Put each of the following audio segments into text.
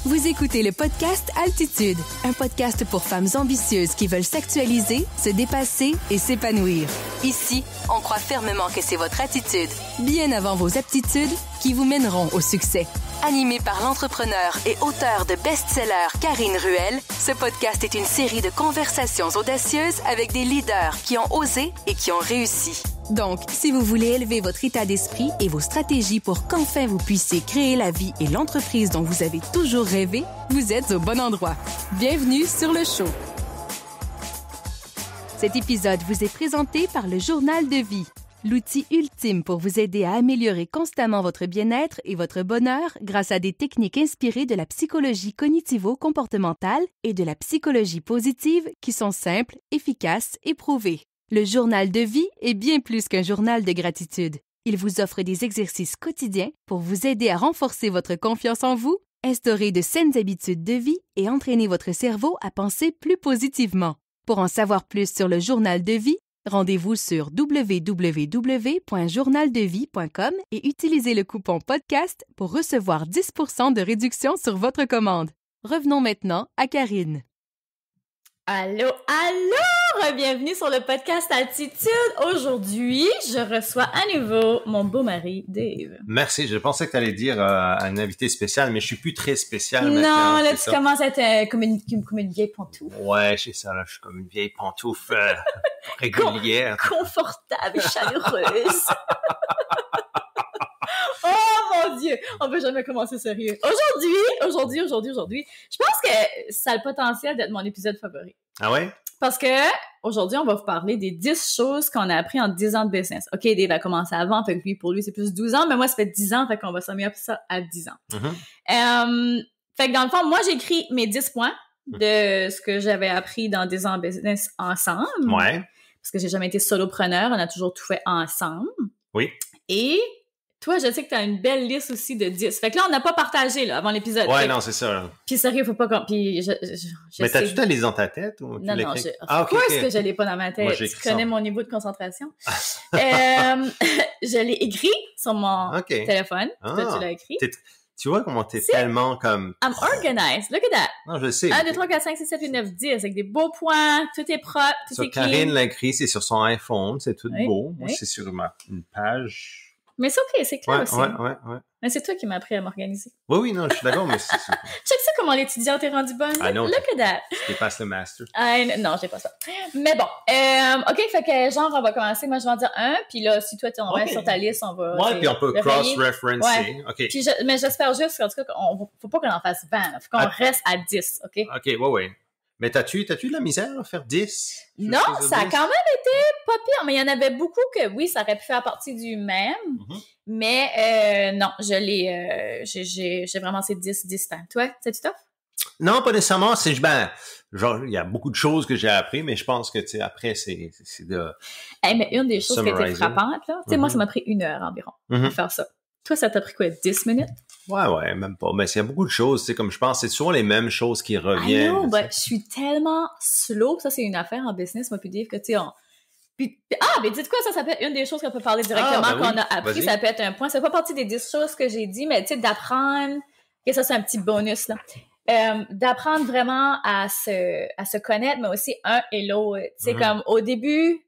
Vous écoutez le podcast Altitude, un podcast pour femmes ambitieuses qui veulent s'actualiser, se dépasser et s'épanouir. Ici, on croit fermement que c'est votre attitude, bien avant vos aptitudes, qui vous mèneront au succès. Animé par l'entrepreneur et auteur de best-sellers Karine Ruel, ce podcast est une série de conversations audacieuses avec des leaders qui ont osé et qui ont réussi. Donc, si vous voulez élever votre état d'esprit et vos stratégies pour qu'enfin vous puissiez créer la vie et l'entreprise dont vous avez toujours rêvé, vous êtes au bon endroit. Bienvenue sur le show. Cet épisode vous est présenté par le Journal de vie, l'outil ultime pour vous aider à améliorer constamment votre bien-être et votre bonheur grâce à des techniques inspirées de la psychologie cognitivo-comportementale et de la psychologie positive qui sont simples, efficaces et prouvées. Le Journal de vie est bien plus qu'un journal de gratitude. Il vous offre des exercices quotidiens pour vous aider à renforcer votre confiance en vous, instaurer de saines habitudes de vie et entraîner votre cerveau à penser plus positivement. Pour en savoir plus sur le Journal de vie, rendez-vous sur www.journaldevie.com et utilisez le coupon podcast pour recevoir 10% de réduction sur votre commande. Revenons maintenant à Karine. Allô! Bienvenue sur le podcast Altitude. Aujourd'hui, je reçois à nouveau mon beau mari, Dave. Merci. Je pensais que tu allais dire un invité spécial, mais je suis plus très spécial maintenant. Non, là, tu commences à être comme une vieille pantoufle. Ouais, c'est ça, là. Je suis comme une vieille pantoufle régulière. Confortable et chaleureuse. Oh mon Dieu! On peut jamais commencer sérieux. Aujourd'hui, je pense que ça a le potentiel d'être mon épisode favori. Ah ouais? Parce que aujourd'hui, on va vous parler des 10 choses qu'on a appris en 10 ans de business. OK, Dave a commencé avant, fait que pour lui, c'est plus 12 ans, mais moi, ça fait 10 ans, fait qu'on va s'améliorer ça à 10 ans. Fait que dans le fond, moi, j'ai écrit mes 10 points de ce que j'avais appris dans 10 ans de business ensemble. Ouais. Parce que j'ai jamais été solopreneur, on a toujours tout fait ensemble. Oui. Et toi, je sais que tu as une belle liste aussi de 10. Fait que là, on n'a pas partagé là, avant l'épisode. Ouais, non, c'est ça. Là. Puis sérieux, faut pas... Puis mais t'as-tu ta liste dans ta tête? Ou tu non, okay, est-ce que je l'ai pas dans ma tête? Tu connais mon niveau de concentration. Je l'ai écrit sur mon téléphone. Tu l'as écrit. Tu vois comment t'es tellement comme... I'm organized. Look at that. Non, je sais. 1, 2, 3, 4, 5, 6, 7, 8, 9, 10. Avec des beaux points. Tout est propre. Tout est clean. Karine l'a écrit, c'est sur son iPhone. C'est tout beau. Moi, c'est sur une page... Mais c'est OK, c'est clair aussi. Ouais. Mais c'est toi qui m'as appris à m'organiser. Oui, non, je suis d'accord, mais c'est... Check ça comment l'étudiante est rendue bonne. Look at that. Tu dépasses le master. Non, j'ai pas ça. Mais bon, OK, fait que genre, on va commencer. Moi, je vais en dire un, puis là, si toi, tu en restes sur ta liste, on va... Ouais, puis on peut cross-referencer. Ouais. OK. Puis mais j'espère juste qu'en tout cas, faut pas qu'on en fasse 20. Faut qu'on reste à 10, OK? OK, ouais. Mais t'as-tu de la misère à faire 10? Non, ça a quand même été pas pire. Mais il y en avait beaucoup que, oui, ça aurait pu faire partie du même. Mais non, j'ai vraiment ces 10 distincts. Toi, c'est-tu tough? Non, pas nécessairement. Genre, il y a beaucoup de choses que j'ai appris, mais je pense que, tu sais, après, c'est de... mais une des choses qui était frappante, là, tu sais, moi, ça m'a pris 1 heure environ pour faire ça. Toi, ça t'a pris quoi, 10 minutes? Ouais, même pas. Mais il y a beaucoup de choses, tu sais, comme je pense, c'est souvent les mêmes choses qui reviennent. Non, je suis tellement slow. Ça, c'est une affaire en business, moi, puis dire que, tu sais, mais dites quoi, ça peut être une des choses qu'on peut parler directement qu'on a appris. Ça peut être un point. Ça fait pas partie des 10 choses que j'ai dit, mais tu sais, d'apprendre, et ça, c'est un petit bonus, là. D'apprendre vraiment à se connaître, mais aussi un et l'autre. Tu sais, comme au début,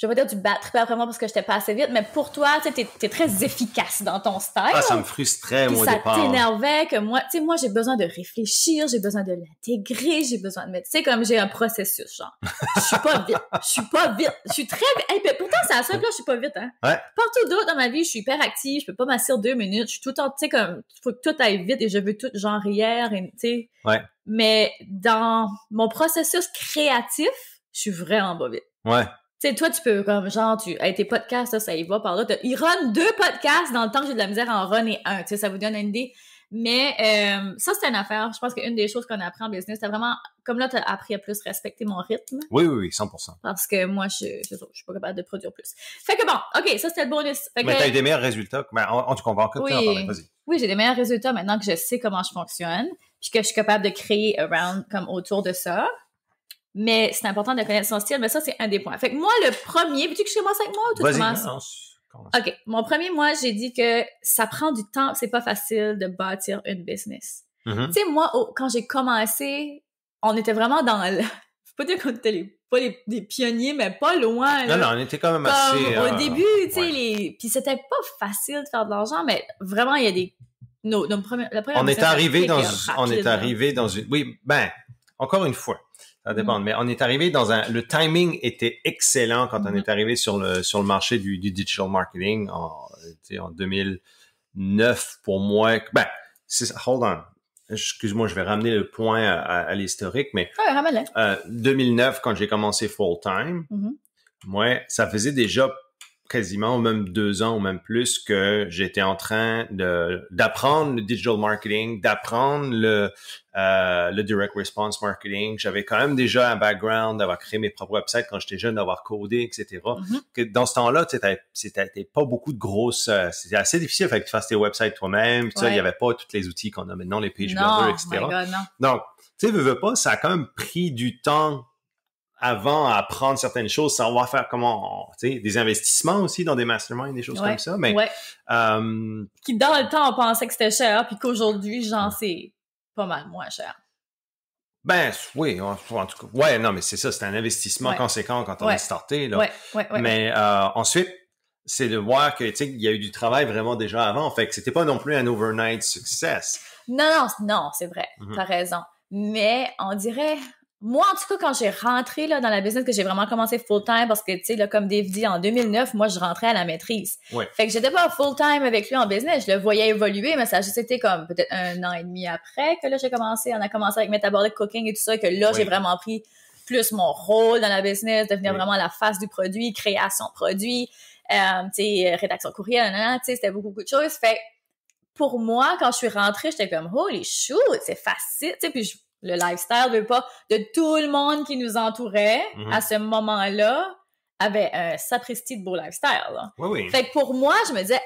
je vais pas dire du battre pas vraiment parce que j'étais pas assez vite, mais pour toi, tu sais, t'es très efficace dans ton style. Ah, ça me frustrait, moi, au départ. Ça t'énervait que moi, tu sais, moi, j'ai besoin de réfléchir, j'ai besoin de l'intégrer, j'ai besoin de mettre, tu sais, comme j'ai un processus, genre. Je suis pas vite. Je suis très vite. Hey, pourtant, c'est la seule, là, je suis pas vite, hein. Ouais. Partout d'autre dans ma vie, je suis hyper active, je peux pas m'asseoir 2 minutes, je suis tout le temps, tu sais, comme, faut que tout aille vite et je veux tout genre hier, et tu sais. Ouais. Mais dans mon processus créatif, je suis vraiment pas vite. Ouais. Tu sais, toi, tu peux, comme, genre, tes podcasts, là, ça y va par là. Il run 2 podcasts dans le temps que j'ai de la misère à en runner un. Tu sais, ça vous donne une idée. Mais, ça, c'est une affaire. Je pense qu'une des choses qu'on a appris en business, c'est vraiment, comme là, t'as appris à plus respecter mon rythme. Oui, 100%. Parce que moi, je suis pas capable de produire plus. Fait que bon, OK, ça, c'était le bonus. Fait mais que, t'as eu des meilleurs résultats. Mais en tout cas, on va encore parler. Vas-y. Oui, j'ai des meilleurs résultats maintenant que je sais comment je fonctionne. Puis que je suis capable de créer around, comme autour de ça. Mais c'est important de connaître son style, mais ça, c'est un des points. Fait que moi, le premier, veux-tu que je commence avec moi ou tu commences? OK. Mon premier, moi, j'ai dit que ça prend du temps, c'est pas facile de bâtir une business. Mm-hmm. Tu sais, moi, quand j'ai commencé, on était vraiment dans le... Faut pas dire qu'on était des pionniers, mais pas loin. Là. Non, on était quand même comme assez... au début, tu sais, puis c'était pas facile de faire de l'argent, mais vraiment, il y a des... la première on est arrivé dans une... Oui, encore une fois, ça dépend, mais on est arrivé le timing était excellent quand on est arrivé sur le marché du digital marketing en 2009 pour moi. Hold on. Excuse-moi, je vais ramener le point à l'historique, mais 2009, quand j'ai commencé full-time, moi, ça faisait déjà quasiment même 2 ans ou même plus que j'étais en train d'apprendre le digital marketing, d'apprendre le direct response marketing. J'avais quand même déjà un background d'avoir créé mes propres websites quand j'étais jeune, d'avoir codé, etc. Que dans ce temps-là, c'était pas beaucoup de grosses... c'était assez difficile que tu fasses tes websites toi-même. Il y avait pas tous les outils qu'on a maintenant, les page builders, etc. My God, non. Donc, tu sais, veux pas, ça a quand même pris du temps avant à apprendre certaines choses, savoir faire des investissements aussi dans des masterminds, des choses comme ça, mais qui dans le temps on pensait que c'était cher, puis qu'aujourd'hui c'est pas mal moins cher. Oui, en tout cas, non, mais c'est ça, c'est un investissement conséquent quand on est starté là. Mais ensuite, c'est de voir que il y a eu du travail vraiment déjà avant, fait que c'était pas non plus un overnight success. Non, c'est vrai, t'as raison. Mais on dirait moi, en tout cas, quand j'ai rentré là, dans la business, que j'ai vraiment commencé full-time, parce que, tu sais, comme Dave dit, en 2009, moi, je rentrais à la maîtrise. Fait que j'étais pas full-time avec lui en business. Je le voyais évoluer, mais ça a juste été comme peut-être 1 an et demi après que là, on a commencé avec Metabolic Cooking et tout ça, que là, j'ai vraiment pris plus mon rôle dans la business, devenir vraiment la face du produit, création de produit, tu sais, rédaction courriel, tu sais, c'était beaucoup de choses. Fait pour moi, quand je suis rentrée, j'étais comme, holy shoot, c'est facile, tu sais, puis le lifestyle de tout le monde qui nous entourait à ce moment-là avait un sapristi de beau lifestyle. Là. Fait que pour moi, je me disais,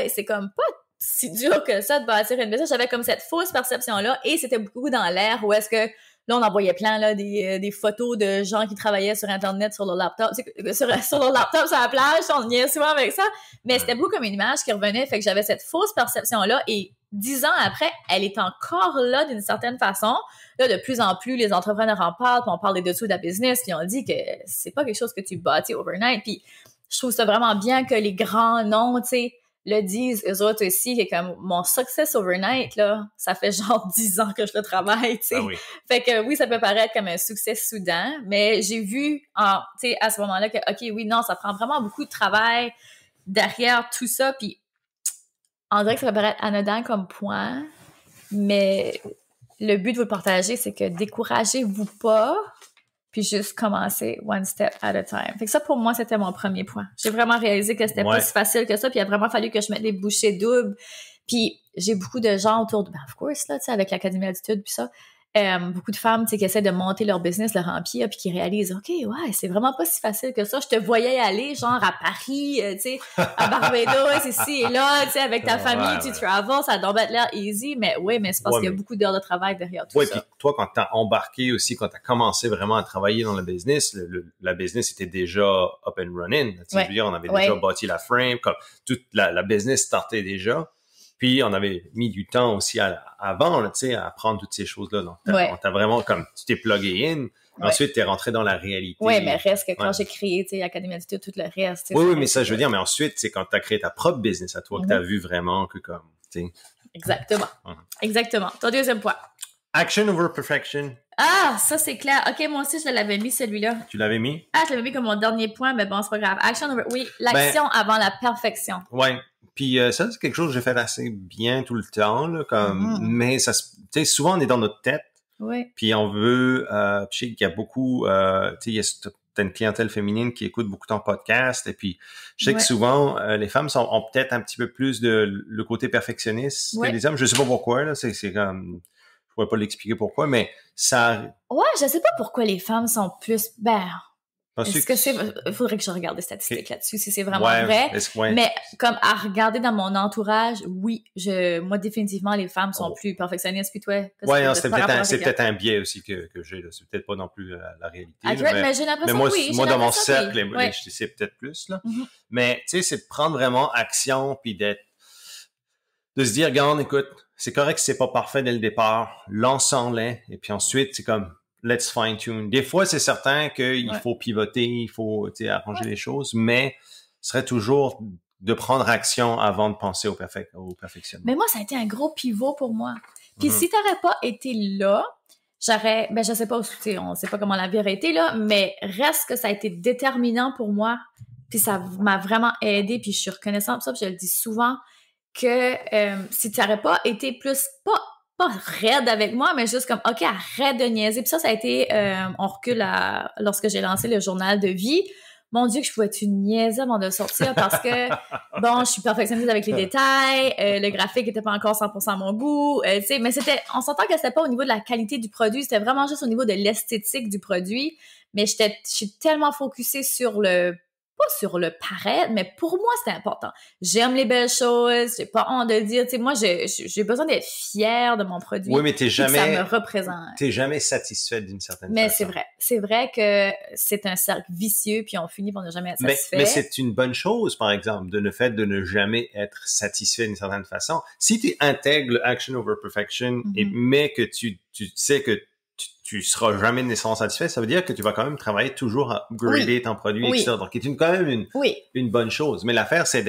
c'est comme pas si dur que ça de bâtir une business. J'avais comme cette fausse perception-là et c'était beaucoup dans l'air où est-ce que là, on en voyait plein, là, des photos de gens qui travaillaient sur Internet, sur leur laptop, sur leur laptop, sur la plage, on niait souvent avec ça. Mais c'était beaucoup comme une image qui revenait. Fait que j'avais cette fausse perception-là et 10 ans après, elle est encore là d'une certaine façon. Là, de plus en plus, les entrepreneurs en parlent, puis on parle des dessous de la business, puis on dit que c'est pas quelque chose que tu bâtis overnight. Puis je trouve ça vraiment bien que les grands noms, tu sais, le disent eux autres aussi, que comme mon success overnight, là, ça fait genre 10 ans que je le travaille, tu sais. Fait que oui, ça peut paraître comme un succès soudain, mais j'ai vu, tu sais, à ce moment-là que, OK, oui, non, ça prend vraiment beaucoup de travail derrière tout ça, puis on dirait que ça peut paraître anodin comme point, mais le but de vous le partager, c'est que découragez-vous pas, puis juste commencer one step at a time. Fait que ça, pour moi, c'était mon premier point. J'ai vraiment réalisé que c'était pas si facile que ça, puis il a vraiment fallu que je mette les bouchées doubles. Puis j'ai beaucoup de gens autour de... of course, là, tu sais, avec l'Académie d'Altitude, puis ça, beaucoup de femmes, tu sais, qui essaient de monter leur business, leur empire, puis qui réalisent, OK, c'est vraiment pas si facile que ça. Je te voyais aller, genre, à Paris, tu sais, à Barbados, ici et là, tu sais, avec ta famille, tu travel, ça doit être l'air easy, mais mais c'est parce qu'il y a beaucoup d'heures de travail derrière tout ça. Puis toi, quand t'as embarqué aussi, quand t'as commencé vraiment à travailler dans le business, la business était déjà up and running. Tu sais, je veux dire, on avait déjà bâti la frame, comme toute la business startait déjà. Puis, on avait mis du temps aussi avant, tu sais, à apprendre toutes ces choses-là. Donc, on t'a vraiment, comme, tu t'es plugué in. Ensuite, t'es rentré dans la réalité. Oui, mais reste que quand j'ai créé, tu sais, Académie d'Altitude, tout le reste. Oui, mais ça, je veux dire, mais ensuite, c'est quand t'as créé ta propre business à toi que t'as vu vraiment que comme, tu sais. Exactement. Exactement. Ton deuxième point. Action over perfection. Ah, ça, c'est clair. OK, moi aussi, je l'avais mis, celui-là. Tu l'avais mis? Ah, je l'avais mis comme mon dernier point, mais bon, c'est pas grave. Action over... Oui, l'action avant la perfection. Ouais. Puis ça, c'est quelque chose que j'ai fait assez bien tout le temps, là, comme, mais ça, tu sais, souvent on est dans notre tête. Puis on veut, je sais qu'il y a beaucoup, tu sais, t'as une clientèle féminine qui écoute beaucoup ton podcast, et puis je sais que souvent les femmes ont peut-être un petit peu plus le côté perfectionniste que les hommes. Je sais pas pourquoi, là, c'est comme, je pourrais pas l'expliquer pourquoi, mais ça. Ouais, je sais pas pourquoi les femmes sont plus, est-ce que c'est... Il faudrait que je regarde des statistiques là-dessus, si c'est vraiment vrai. Mais comme à regarder dans mon entourage, oui, moi, définitivement, les femmes sont plus perfectionnistes. Puis toi... c'est peut-être un biais aussi que j'ai. Là. C'est peut-être pas non plus la réalité. Mais j'ai l'impression que moi, dans mon cercle, c'est peut-être plus. Là. Mais tu sais, c'est de prendre vraiment action puis de se dire, regarde, écoute, c'est correct si c'est pas parfait dès le départ, lançons-les, et puis ensuite, c'est comme, let's fine-tune. Des fois, c'est certain qu'il faut pivoter, il faut, arranger les choses, mais ce serait toujours de prendre action avant de penser au perfectionnement. Mais moi, ça a été un gros pivot pour moi. Puis si t'aurais pas été là, je sais pas, on sait pas comment la vie aurait été là, mais reste que ça a été déterminant pour moi. Puis ça m'a vraiment aidé, puis je suis reconnaissante pour ça, puis je le dis souvent, que si tu n'aurais pas été plus, pas raide avec moi, mais juste comme, OK, arrête de niaiser. Puis ça a été, on recule lorsque j'ai lancé le journal de vie. Mon Dieu, que je pouvais être une niaiser avant de sortir parce que, bon, je suis perfectionniste avec les détails, le graphique était pas encore 100% mon goût, mais on s'entend que c'était pas au niveau de la qualité du produit, c'était vraiment juste au niveau de l'esthétique du produit, mais je suis tellement focusée sur pas sur le paraître, mais pour moi, c'est important. J'aime les belles choses, j'ai pas honte de le dire. Tu sais, moi, j'ai besoin d'être fière de mon produit. Oui, mais ça me représente. T'es jamais satisfaite d'une certaine façon. Mais c'est vrai. C'est vrai que c'est un cercle vicieux, puis on finit par ne jamais être satisfait. Mais c'est une bonne chose, par exemple, le fait de ne jamais être satisfait d'une certaine façon. Si tu intègres action over perfection, mais que tu sais que tu seras jamais nécessairement satisfait, ça veut dire que tu vas quand même travailler toujours à upgrader ton produit, etc. Donc, c'est quand même une bonne chose. Mais l'affaire, c'est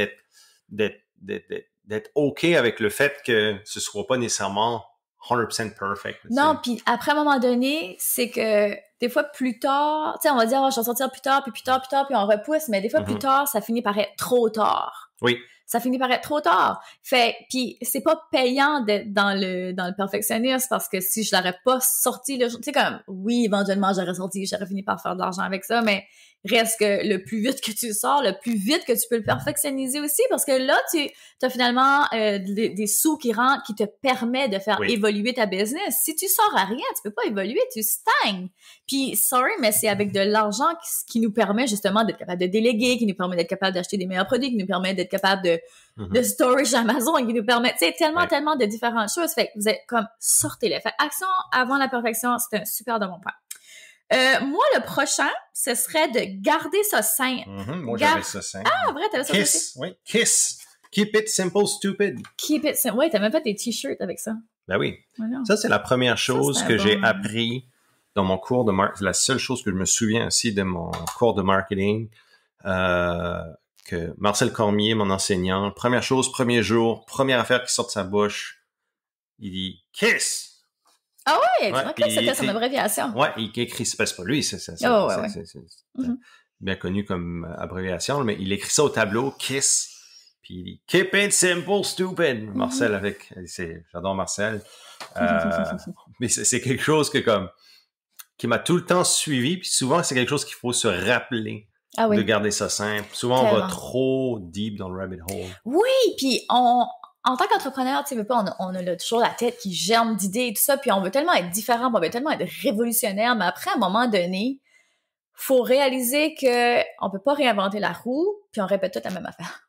d'être OK avec le fait que ce soit pas nécessairement 100% perfect. Non, puis après, à un moment donné, c'est que des fois, plus tard, tu sais, on va dire, je vais sortir plus tard, puis on repousse, mais des fois, plus tard, ça finit par être trop tard. Oui. Ça finit par être trop tard. Puis c'est pas payant d'être dans le perfectionnisme parce que si je l'aurais pas sorti le jour, tu sais, comme, oui, éventuellement, j'aurais fini par faire de l'argent avec ça, mais reste que le plus vite que tu le sors, le plus vite que tu peux le perfectionniser aussi, parce que là, tu as finalement des sous qui rentrent, qui te permettent de faire évoluer ta business. Si tu sors à rien, tu peux pas évoluer, tu stagnes. Puis, sorry, mais c'est avec de l'argent qui nous permet justement d'être capable de déléguer, qui nous permet d'être capable d'acheter des meilleurs produits, qui nous permet d'être capable de storage Amazon, qui nous permet, tu sais, tellement de différentes choses. Fait que vous êtes comme, sortez-les. Fait action avant la perfection, c'est un super de bon point. Moi, le prochain, ce serait de garder ça simple. Moi, j'avais ça simple. Ah, vrai, t'avais ça Kiss, oui. Kiss. Keep it simple, stupid. Keep it simple. Ouais, t'as même fait des t-shirts avec ça. Ben oui. Voilà. Ça, c'est la première chose que j'ai appris dans mon cours de marketing. C'est la seule chose que je me souviens aussi de mon cours de marketing. Que Marcel Cormier, mon enseignant, première chose, premier jour, première affaire qui sort de sa bouche, il dit « Kiss ». Ah ouais, c'était son abréviation. Ouais, il écrit, c'est pas lui, c'est bien connu comme abréviation, mais il écrit ça au tableau, Kiss, puis il dit Keep it simple, stupid. Marcel j'adore Marcel. Mais c'est quelque chose qui m'a tout le temps suivi, puis souvent c'est quelque chose qu'il faut se rappeler. De garder ça simple. Souvent, on va trop deep dans le rabbit hole. Oui, puis en tant qu'entrepreneur, tu sais, on a toujours la tête qui germe d'idées et tout ça, puis on veut tellement être différent, on veut tellement être révolutionnaire, mais après, à un moment donné, faut réaliser que on peut pas réinventer la roue, puis on répète toute la même affaire.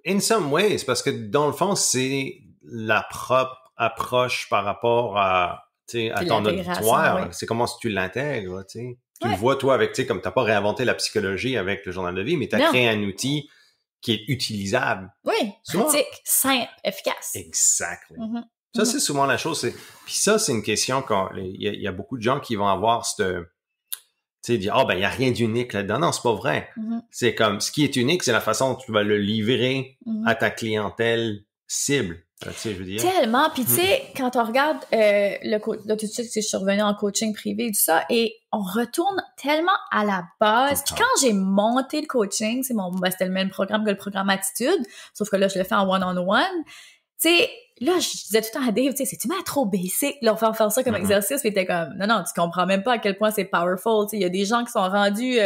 In some ways, parce que dans le fond, c'est la propre approche par rapport à ton auditoire. Ouais. C'est comment tu l'intègres, tu sais. Tu le vois, toi, avec, tu sais, comme t'as pas réinventé la psychologie avec le journal de vie, mais t'as créé un outil qui est utilisable. Oui, pratique, simple, efficace. Exactement. Ça, c'est souvent la chose. Puis ça, c'est une question il y a beaucoup de gens qui vont avoir tu sais, dire, il y a rien d'unique là-dedans. Non, c'est pas vrai. C'est comme, ce qui est unique, c'est la façon dont tu vas le livrer à ta clientèle cible. Tu sais, je veux dire. Tellement. Puis tu sais, quand on regarde là, tout de suite, je suis revenue en coaching privé et tout ça, et on retourne tellement à la base. Puis quand j'ai monté le coaching, c'était le même programme que le programme Attitude, sauf que là, je le fais en one-on-one. Tu sais, là, je disais tout le temps à Dave, tu sais, c'est-tu trop basic, leur faire ça comme exercice, puis t'es comme, non, tu comprends même pas à quel point c'est powerful. Tu sais, il y a des gens qui sont rendus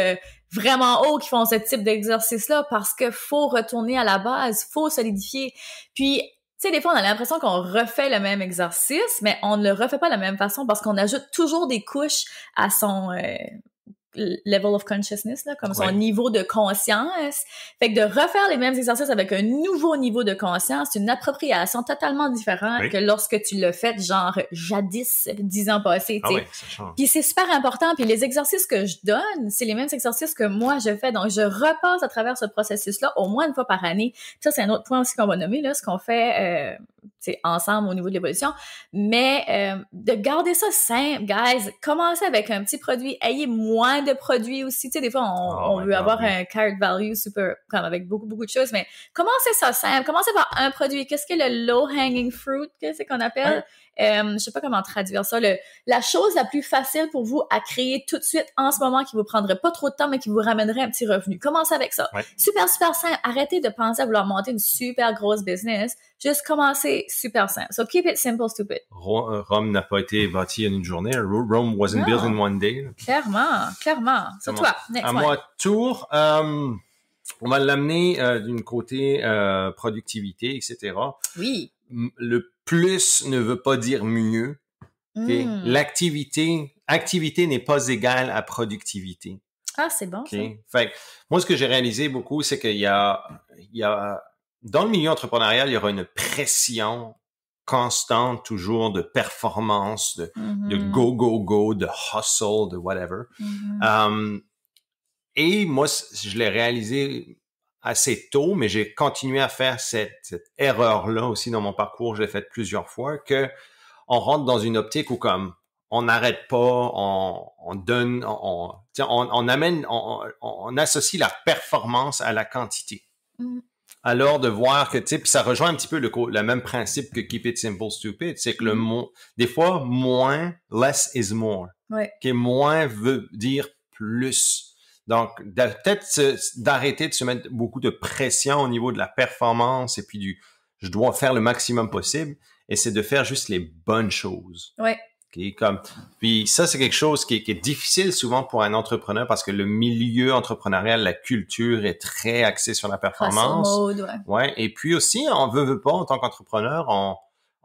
vraiment hauts qui font ce type d'exercice-là parce que faut retourner à la base, faut solidifier. Puis, tu sais, des fois, on a l'impression qu'on refait le même exercice, mais on ne le refait pas de la même façon parce qu'on ajoute toujours des couches à son level of consciousness, là, comme son niveau de conscience. Fait que de refaire les mêmes exercices avec un nouveau niveau de conscience, c'est une appropriation totalement différente que lorsque tu l'as fait, genre, jadis, 10 ans passés, tu sais. Ça change. Puis c'est super important. Puis les exercices que je donne, c'est les mêmes exercices que moi je fais. Donc, je repasse à travers ce processus-là au moins une fois par année. Puis ça, c'est un autre point aussi qu'on va nommer, là, ce qu'on fait ensemble au niveau de l'évolution. Mais de garder ça simple, guys. Commencez avec un petit produit. Ayez moins de produits aussi. Tu sais, des fois, on veut avoir un cart value super, comme avec beaucoup, beaucoup de choses. Mais commencez ça simple. Commencez par un produit. Qu'est-ce que le low-hanging fruit, c'est qu'on appelle? Je sais pas comment traduire ça. La chose la plus facile pour vous à créer tout de suite en ce moment qui vous prendrait pas trop de temps mais qui vous ramènerait un petit revenu. Commencez avec ça. Super, super simple. Arrêtez de penser à vouloir monter une super grosse business. Juste commencez super simple. So keep it simple, stupid. Rome n'a pas été bâti en une journée. Rome wasn't built in one day. Clairement. C'est toi. Next à moi, tour. On va l'amener d'une côté productivité, etc. Oui. Le plus ne veut pas dire mieux. Okay? Activité n'est pas égale à productivité. Ah, c'est bon. Okay? Fait que, moi, ce que j'ai réalisé beaucoup, c'est qu'il y a dans le milieu entrepreneurial, il y aura une pression constante toujours de performance, de go, de hustle, de whatever. Et moi, je l'ai réalisé assez tôt, mais j'ai continué à faire cette erreur-là aussi dans mon parcours. Je l'ai fait plusieurs fois, que on rentre dans une optique où comme on n'arrête pas, on donne, on amène, on associe la performance à la quantité. Alors de voir que, tu sais, puis ça rejoint un petit peu le même principe que Keep It Simple, Stupid, c'est que des fois, moins, less is more. Que moins veut dire plus. Donc, peut-être d'arrêter de se mettre beaucoup de pression au niveau de la performance et puis je dois faire le maximum possible, et c'est de faire juste les bonnes choses. Okay, puis ça, c'est quelque chose qui est difficile souvent pour un entrepreneur parce que le milieu entrepreneurial, la culture est très axée sur la performance. Et puis aussi, on veut pas, en tant qu'entrepreneur,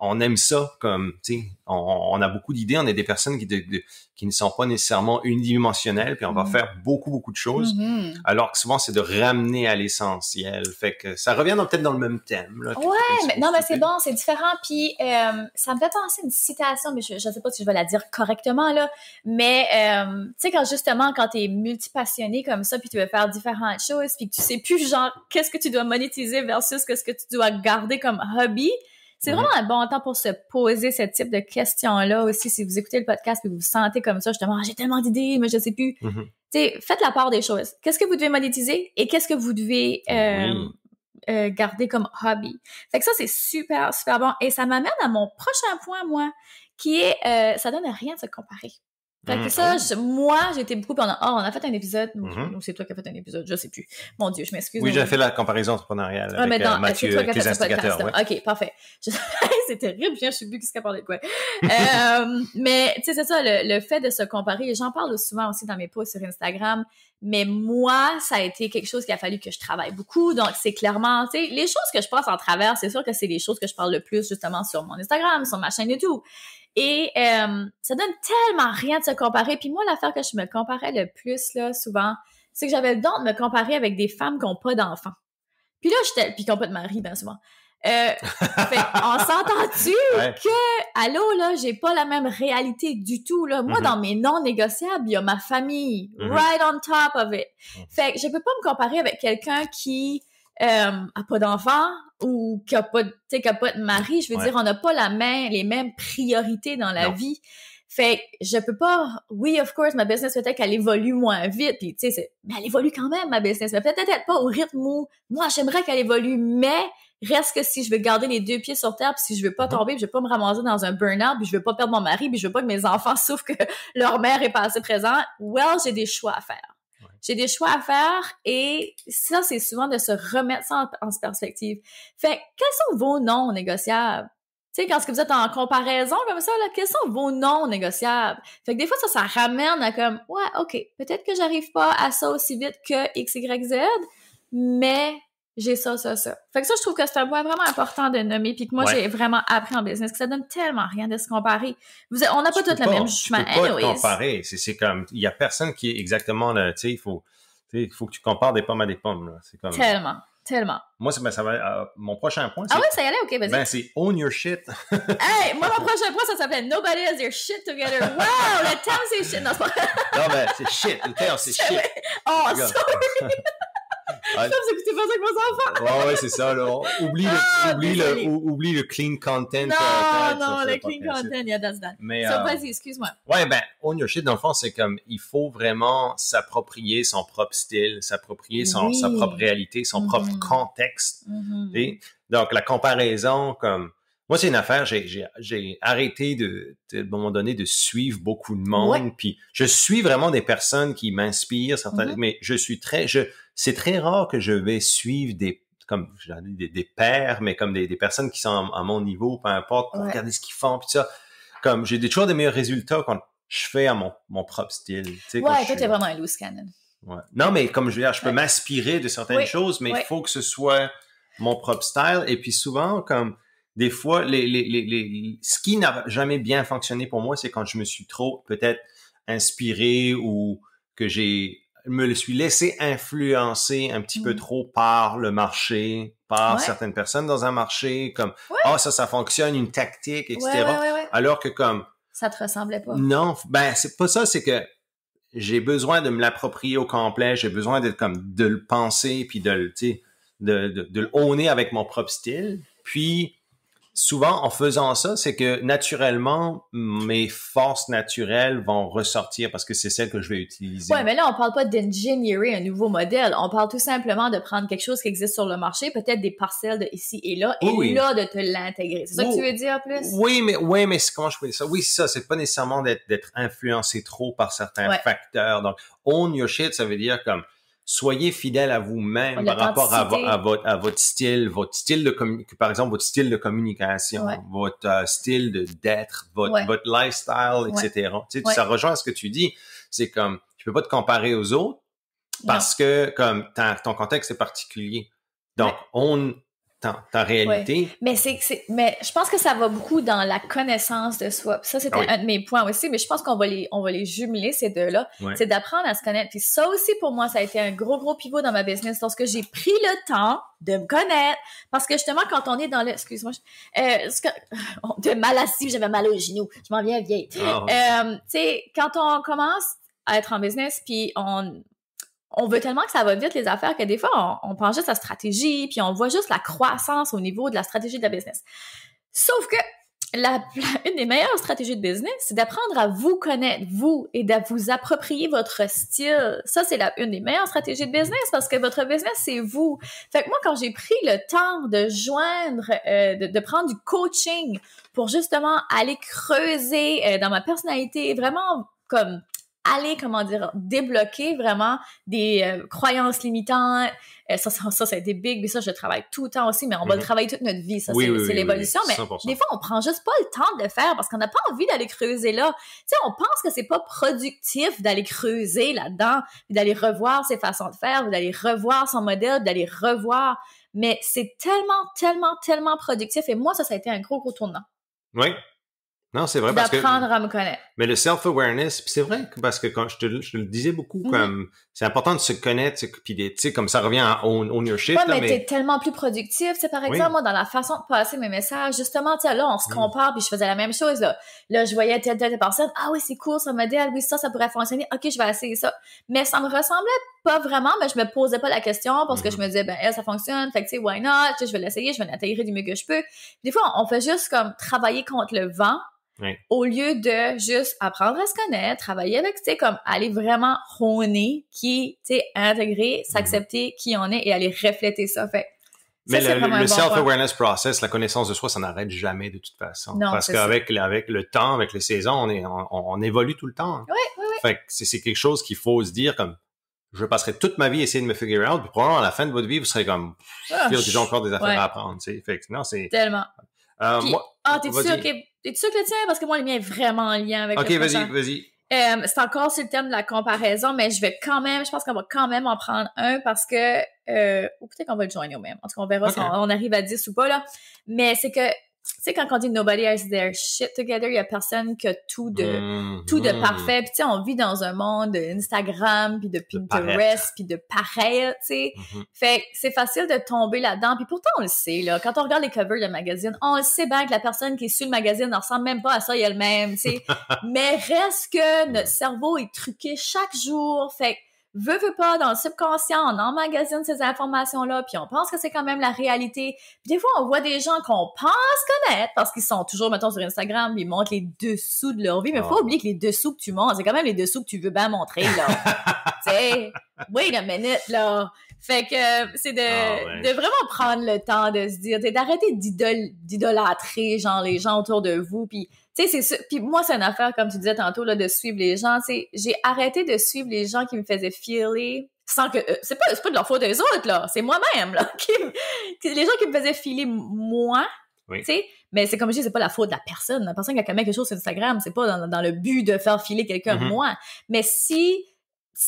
on aime ça comme, tu sais, on a beaucoup d'idées, on est des personnes qui ne sont pas nécessairement unidimensionnelles, puis on va faire beaucoup de choses, alors que souvent, c'est de ramener à l'essentiel. Fait que ça revient peut-être dans le même thème. Là, mais c'est bon, c'est différent, puis ça me fait penser à une citation, mais je sais pas si je vais la dire correctement, là, mais tu sais, quand t'es multipassionné comme ça, puis tu veux faire différentes choses, puis que tu sais plus, genre, qu'est-ce que tu dois monétiser versus qu'est-ce que tu dois garder comme hobby. C'est vraiment un bon temps pour se poser ce type de questions-là aussi. Si vous écoutez le podcast et vous vous sentez comme ça, justement, j'ai tellement d'idées, mais je sais plus. Tu sais, faites la part des choses. Qu'est-ce que vous devez monétiser et qu'est-ce que vous devez garder comme hobby? Fait que ça, c'est super, super bon. Et ça m'amène à mon prochain point, moi, qui est, ça donne rien de se comparer. Fait que ça, moi, j'ai été beaucoup pendant... on a fait un épisode. Ou c'est toi qui as fait un épisode, je sais plus. Mon Dieu, je m'excuse. Oui, j'ai fait la comparaison entrepreneuriale avec Mathieu, tes instigateurs. OK, parfait. C'est terrible, je sais plus qui se parler de quoi. Mais, tu sais, c'est ça, le fait de se comparer. J'en parle souvent aussi dans mes posts sur Instagram. Mais moi, ça a été quelque chose qu'il a fallu que je travaille beaucoup. Donc, c'est clairement, tu sais, les choses que je passe en travers, c'est sûr que c'est les choses que je parle le plus, justement, sur mon Instagram, sur ma chaîne YouTube. Et ça donne tellement rien de se comparer. Puis moi, l'affaire que je me comparais le plus, là, souvent, c'est que j'avais le don de me comparer avec des femmes qui n'ont pas d'enfants. Puis là, puis qui n'ont pas de mari, bien souvent. Fait, on s'entend-tu que, allô, là, j'ai pas la même réalité du tout, là. Moi, dans mes non négociables, il y a ma famille, right on top of it. Fait que je peux pas me comparer avec quelqu'un qui a pas d'enfant ou qui a pas de mari. Je veux dire, on n'a pas les mêmes priorités dans la vie. Fait que je peux pas, oui, of course, ma business peut-être qu'elle évolue moins vite, puis tu sais, mais elle évolue quand même, ma business, mais peut-être pas au rythme où moi, j'aimerais qu'elle évolue, mais reste que si je veux garder les deux pieds sur terre, puis si je veux pas tomber, puis je veux pas me ramasser dans un burn-out, puis je veux pas perdre mon mari, puis je veux pas que mes enfants souffrent que leur mère est pas assez présente, j'ai des choix à faire. J'ai des choix à faire et ça, c'est souvent de se remettre ça en perspective. Fait, quels sont vos non négociables? Tu sais, quand vous êtes en comparaison comme ça, là, quels sont vos non négociables? Fait que des fois, ça ramène à comme, OK, peut-être que j'arrive pas à ça aussi vite que X, Y, Z, mais j'ai ça. Fait que ça, je trouve que c'est un point vraiment important de nommer puis que moi, j'ai vraiment appris en business que ça donne tellement rien de se comparer. On n'a pas tous le même chemin. Tu peux pas te comparer. C'est comme, il y a personne qui est exactement là, tu sais, il faut que tu compares des pommes à des pommes, là. C'est comme... Tellement. Moi, ça va, mon prochain point, c'est... Ah ouais, ça y allait? OK, vas-y. C'est own your shit. Hey, moi, mon prochain point, ça s'appelle Nobody has their shit together. Wow, le thème, c'est shit. Non, c'est pas... Non, c'est shit. Le thème, c'est shit. Oh, sorry. Comme vous écoutez pas ça avec vos enfants. Ouais, c'est ça, là. Oublie le clean content. Non, le clean content, yeah, that's that. Mais, vas-y, excuse-moi. Ouais, ben, own your shit, dans le fond, c'est comme, il faut vraiment s'approprier son propre style, s'approprier sa propre réalité, son propre contexte. Donc, la comparaison, comme, moi, c'est une affaire, j'ai arrêté à un moment donné de suivre beaucoup de monde, puis je suis vraiment des personnes qui m'inspirent, certaines, mais c'est très rare que je vais suivre des pairs, mais comme des personnes qui sont à mon niveau, peu importe, pour regarder ce qu'ils font, puis ça. Comme, j'ai toujours des meilleurs résultats quand je fais à mon propre style. Toi, t'es vraiment un loose cannon. Ouais. Non, mais comme je veux dire, je peux m'inspirer de certaines choses, mais il faut que ce soit mon propre style, et puis souvent, comme, des fois, ce qui n'a jamais bien fonctionné pour moi, c'est quand je me suis trop peut-être inspiré ou que me suis laissé influencer un petit peu trop par le marché, par certaines personnes dans un marché, comme ça fonctionne, une tactique, etc. Alors que comme ça te ressemblait pas. Non, ben c'est pas ça, c'est que j'ai besoin de me l'approprier au complet, j'ai besoin de le penser puis de le owner avec mon propre style, puis souvent, en faisant ça, c'est que naturellement, mes forces naturelles vont ressortir parce que c'est celles que je vais utiliser. Ouais, mais là, on parle pas d'ingénierer un nouveau modèle. On parle tout simplement de prendre quelque chose qui existe sur le marché, peut-être des parcelles de ici et là, et là, de te l'intégrer. C'est ça que tu veux dire, plus? Oui, mais comment je peux dire ça? Oui, c'est ça. C'est pas nécessairement d'être influencé trop par certains facteurs. Donc, own your shit, ça veut dire comme, soyez fidèle à vous-même par rapport à votre style par exemple, votre style de communication, votre style d'être, votre lifestyle, etc. Tu sais, ça rejoint ce que tu dis. C'est comme, tu peux pas te comparer aux autres parce que, comme, ton contexte est particulier. Donc, ta réalité. Mais mais je pense que ça va beaucoup dans la connaissance de soi. Puis ça, c'était un de mes points aussi, mais je pense qu'on va les jumeler, ces deux-là. C'est d'apprendre à se connaître. Puis ça aussi, pour moi, ça a été un gros pivot dans ma business lorsque j'ai pris le temps de me connaître. Parce que justement, quand on est dans le... Excuse-moi. De mal assis, j'avais mal aux genoux. Je m'en viens vieille. Tu sais, quand on commence à être en business, puis on veut tellement que ça va vite, les affaires, que des fois, on pense juste à la stratégie, puis on voit juste la croissance au niveau de la stratégie de la business. Sauf que une des meilleures stratégies de business, c'est d'apprendre à vous connaître, vous, et de vous approprier votre style. Ça, c'est une des meilleures stratégies de business, parce que votre business, c'est vous. Fait que moi, quand j'ai pris le temps de joindre, de prendre du coaching pour justement aller creuser dans ma personnalité, vraiment comme débloquer vraiment des croyances limitantes. Ça a été big, mais ça, je travaille tout le temps aussi, mais on va le travailler toute notre vie. Ça, c'est l'évolution. Mais des fois, on prend juste pas le temps de le faire parce qu'on n'a pas envie d'aller creuser là. Tu sais, on pense que c'est pas productif d'aller creuser là-dedans, d'aller revoir ses façons de faire, d'aller revoir son modèle, d'aller revoir. Mais c'est tellement productif. Et moi, ça a été un gros tournant. Oui. Non, c'est vrai parce que d'apprendre à me connaître. Mais le self-awareness, puis c'est vrai parce que quand je te le disais beaucoup, comme c'est important de se connaître, puis tu sais, comme ça revient à own your shit. Ouais, mais t'es tellement plus productif. C'est par exemple, moi, dans la façon de passer mes messages, justement, tu sais, là, on se compare, puis je faisais la même chose, là. Là, je voyais telle personne, ah oui, c'est cool, ça modèle, oui, ça pourrait fonctionner, ok, je vais essayer ça. Mais ça me ressemblait pas vraiment, mais je me posais pas la question parce que je me disais, elle, ça fonctionne, fait que tu sais, why not, tu sais, je vais l'essayer, je vais l'intégrer du mieux que je peux. Des fois, on fait juste comme travailler contre le vent. Au lieu de juste apprendre à se connaître, travailler avec, tu sais, comme aller vraiment honer tu sais, intégrer, s'accepter qui on est et aller refléter ça. Fait mais le self-awareness process, la connaissance de soi, ça n'arrête jamais de toute façon. Non, parce qu'avec le temps, avec les saisons, on évolue tout le temps. Oui. Fait que c'est quelque chose qu'il faut se dire comme, je passerai toute ma vie à essayer de me figure out, puis probablement à la fin de votre vie, vous serez comme, j'ai encore des affaires à apprendre, tu sais. Fait que non, c'est... Tellement. T'es-tu sûr que le tien? Parce que moi, le mien est vraiment en lien avec le vas-y. C'est encore sur le thème de la comparaison, mais je pense qu'on va quand même en prendre un parce que, ou peut-être qu'on va le joindre au même. En tout cas, on verra si on arrive à 10 ou pas, là. Mais c'est que, tu sais, quand on dit nobody has their shit together, il y a personne qui a tout de parfait. Puis tu sais, on vit dans un monde d'Instagram, puis de Pinterest, puis de pareil, tu sais. Fait que c'est facile de tomber là-dedans. Puis pourtant, on le sait, là. Quand on regarde les covers de magazines, on le sait bien que la personne qui est sur le magazine ne ressemble même pas à ça elle-même, tu sais. Mais reste que notre cerveau est truqué chaque jour. Fait que veut pas, dans le subconscient, on emmagasine ces informations-là, puis on pense que c'est quand même la réalité. Puis des fois, on voit des gens qu'on pense connaître, parce qu'ils sont toujours, mettons, sur Instagram, ils montrent les dessous de leur vie, mais faut oublier que les dessous que tu montres, c'est quand même les dessous que tu veux bien montrer, là. Tu sais, wait a minute, là. Fait que c'est de vraiment prendre le temps de se dire, d'arrêter d'idolâtrer, genre, les gens autour de vous, puis tu sais, c'est ça. Puis moi, c'est une affaire, comme tu disais tantôt, là, de suivre les gens. Tu sais, j'ai arrêté de suivre les gens qui me faisaient filer sans que... c'est pas de leur faute des autres, là. C'est moi-même, là. Les gens qui me faisaient filer moi, tu sais. Mais c'est comme je dis, c'est pas la faute de la personne. La personne qui a commis quelque chose sur Instagram, c'est pas dans le but de faire filer quelqu'un moi. Mais si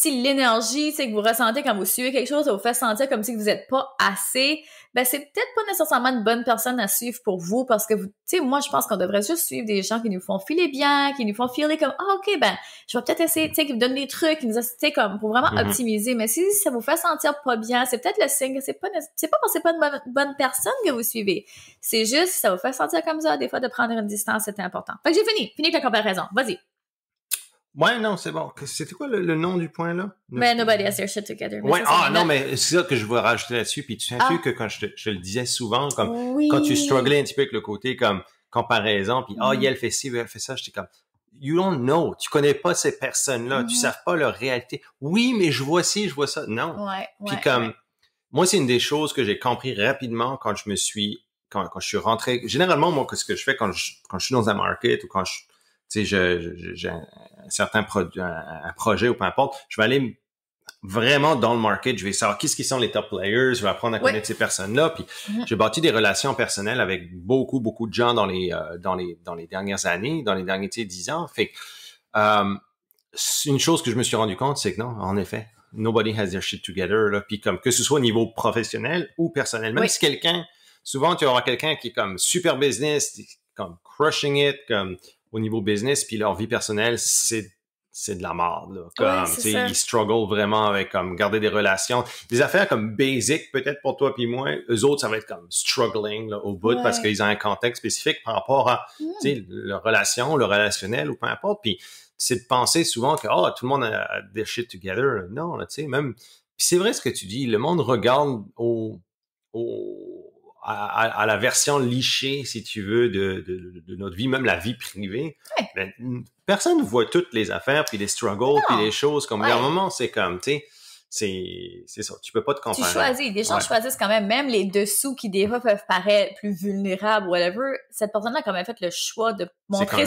l'énergie, tu sais, que vous ressentez quand vous suivez quelque chose, ça vous fait sentir comme si vous êtes pas assez, ben c'est peut-être pas nécessairement une bonne personne à suivre pour vous, parce que vous, tu sais, moi, je pense qu'on devrait juste suivre des gens qui nous font filer bien, qui nous font filer comme, ok, ben, je vais peut-être essayer, tu sais, qui me donnent des trucs, qui nous assistent, comme, pour vraiment optimiser. Mais si ça vous fait sentir pas bien, c'est peut-être le signe que c'est pas parce que c'est pas une bonne personne que vous suivez. C'est juste, si ça vous fait sentir comme ça, des fois, de prendre une distance, c'est important. Fait que j'ai fini avec la comparaison. Vas-y. Ouais, non, c'est bon. C'était quoi le nom du point, là? Ben, nobody has their shit together. Ouais, non, mais c'est ça que je veux rajouter là-dessus. Puis tu sais un peu que quand je le disais souvent, comme quand tu strugglais un petit peu avec le côté comme comparaison, puis elle fait ci, elle fait ça, j'étais comme, you don't know. Tu connais pas ces personnes-là. Tu sais pas leur réalité. Oui, mais je vois ci, je vois ça. Non. Puis moi, c'est une des choses que j'ai compris rapidement quand je suis rentré. Généralement, moi, ce que je fais quand je suis dans un market ou quand tu sais, j'ai un certain produit, un projet ou peu importe, je vais aller vraiment dans le market, je vais savoir qui sont les top players, je vais apprendre à connaître ces personnes-là, puis j'ai bâti des relations personnelles avec beaucoup de gens dans les dernières années, dans les derniers 10 ans. Fait que une chose que je me suis rendu compte, c'est que non, en effet, nobody has their shit together là, puis comme que ce soit au niveau professionnel ou personnel, même si souvent tu auras quelqu'un qui est comme super business, comme crushing it, comme au niveau business, puis leur vie personnelle, c'est de la merde, là. Comme, tu sais, ils struggle vraiment avec, comme, garder des relations. Des affaires comme basic, peut-être pour toi puis moi. Eux autres, ça va être comme struggling, là, au bout, parce qu'ils ont un contexte spécifique par rapport à, tu sais, leur relation, le relationnel, ou peu importe. Puis, c'est de penser souvent que, tout le monde a their shit together. Non, là, tu sais, même, puis c'est vrai ce que tu dis. Le monde regarde à la version lichée, si tu veux, de notre vie, même la vie privée. Ben, personne ne voit toutes les affaires, puis les struggles, puis les choses. Comme, à un moment, c'est comme, tu sais, c'est ça. Tu peux pas te comparer. Tu choisis. Des gens choisissent quand même les dessous qui, des fois, peuvent paraître plus vulnérables, whatever. Cette personne-là a quand même fait le choix de montrer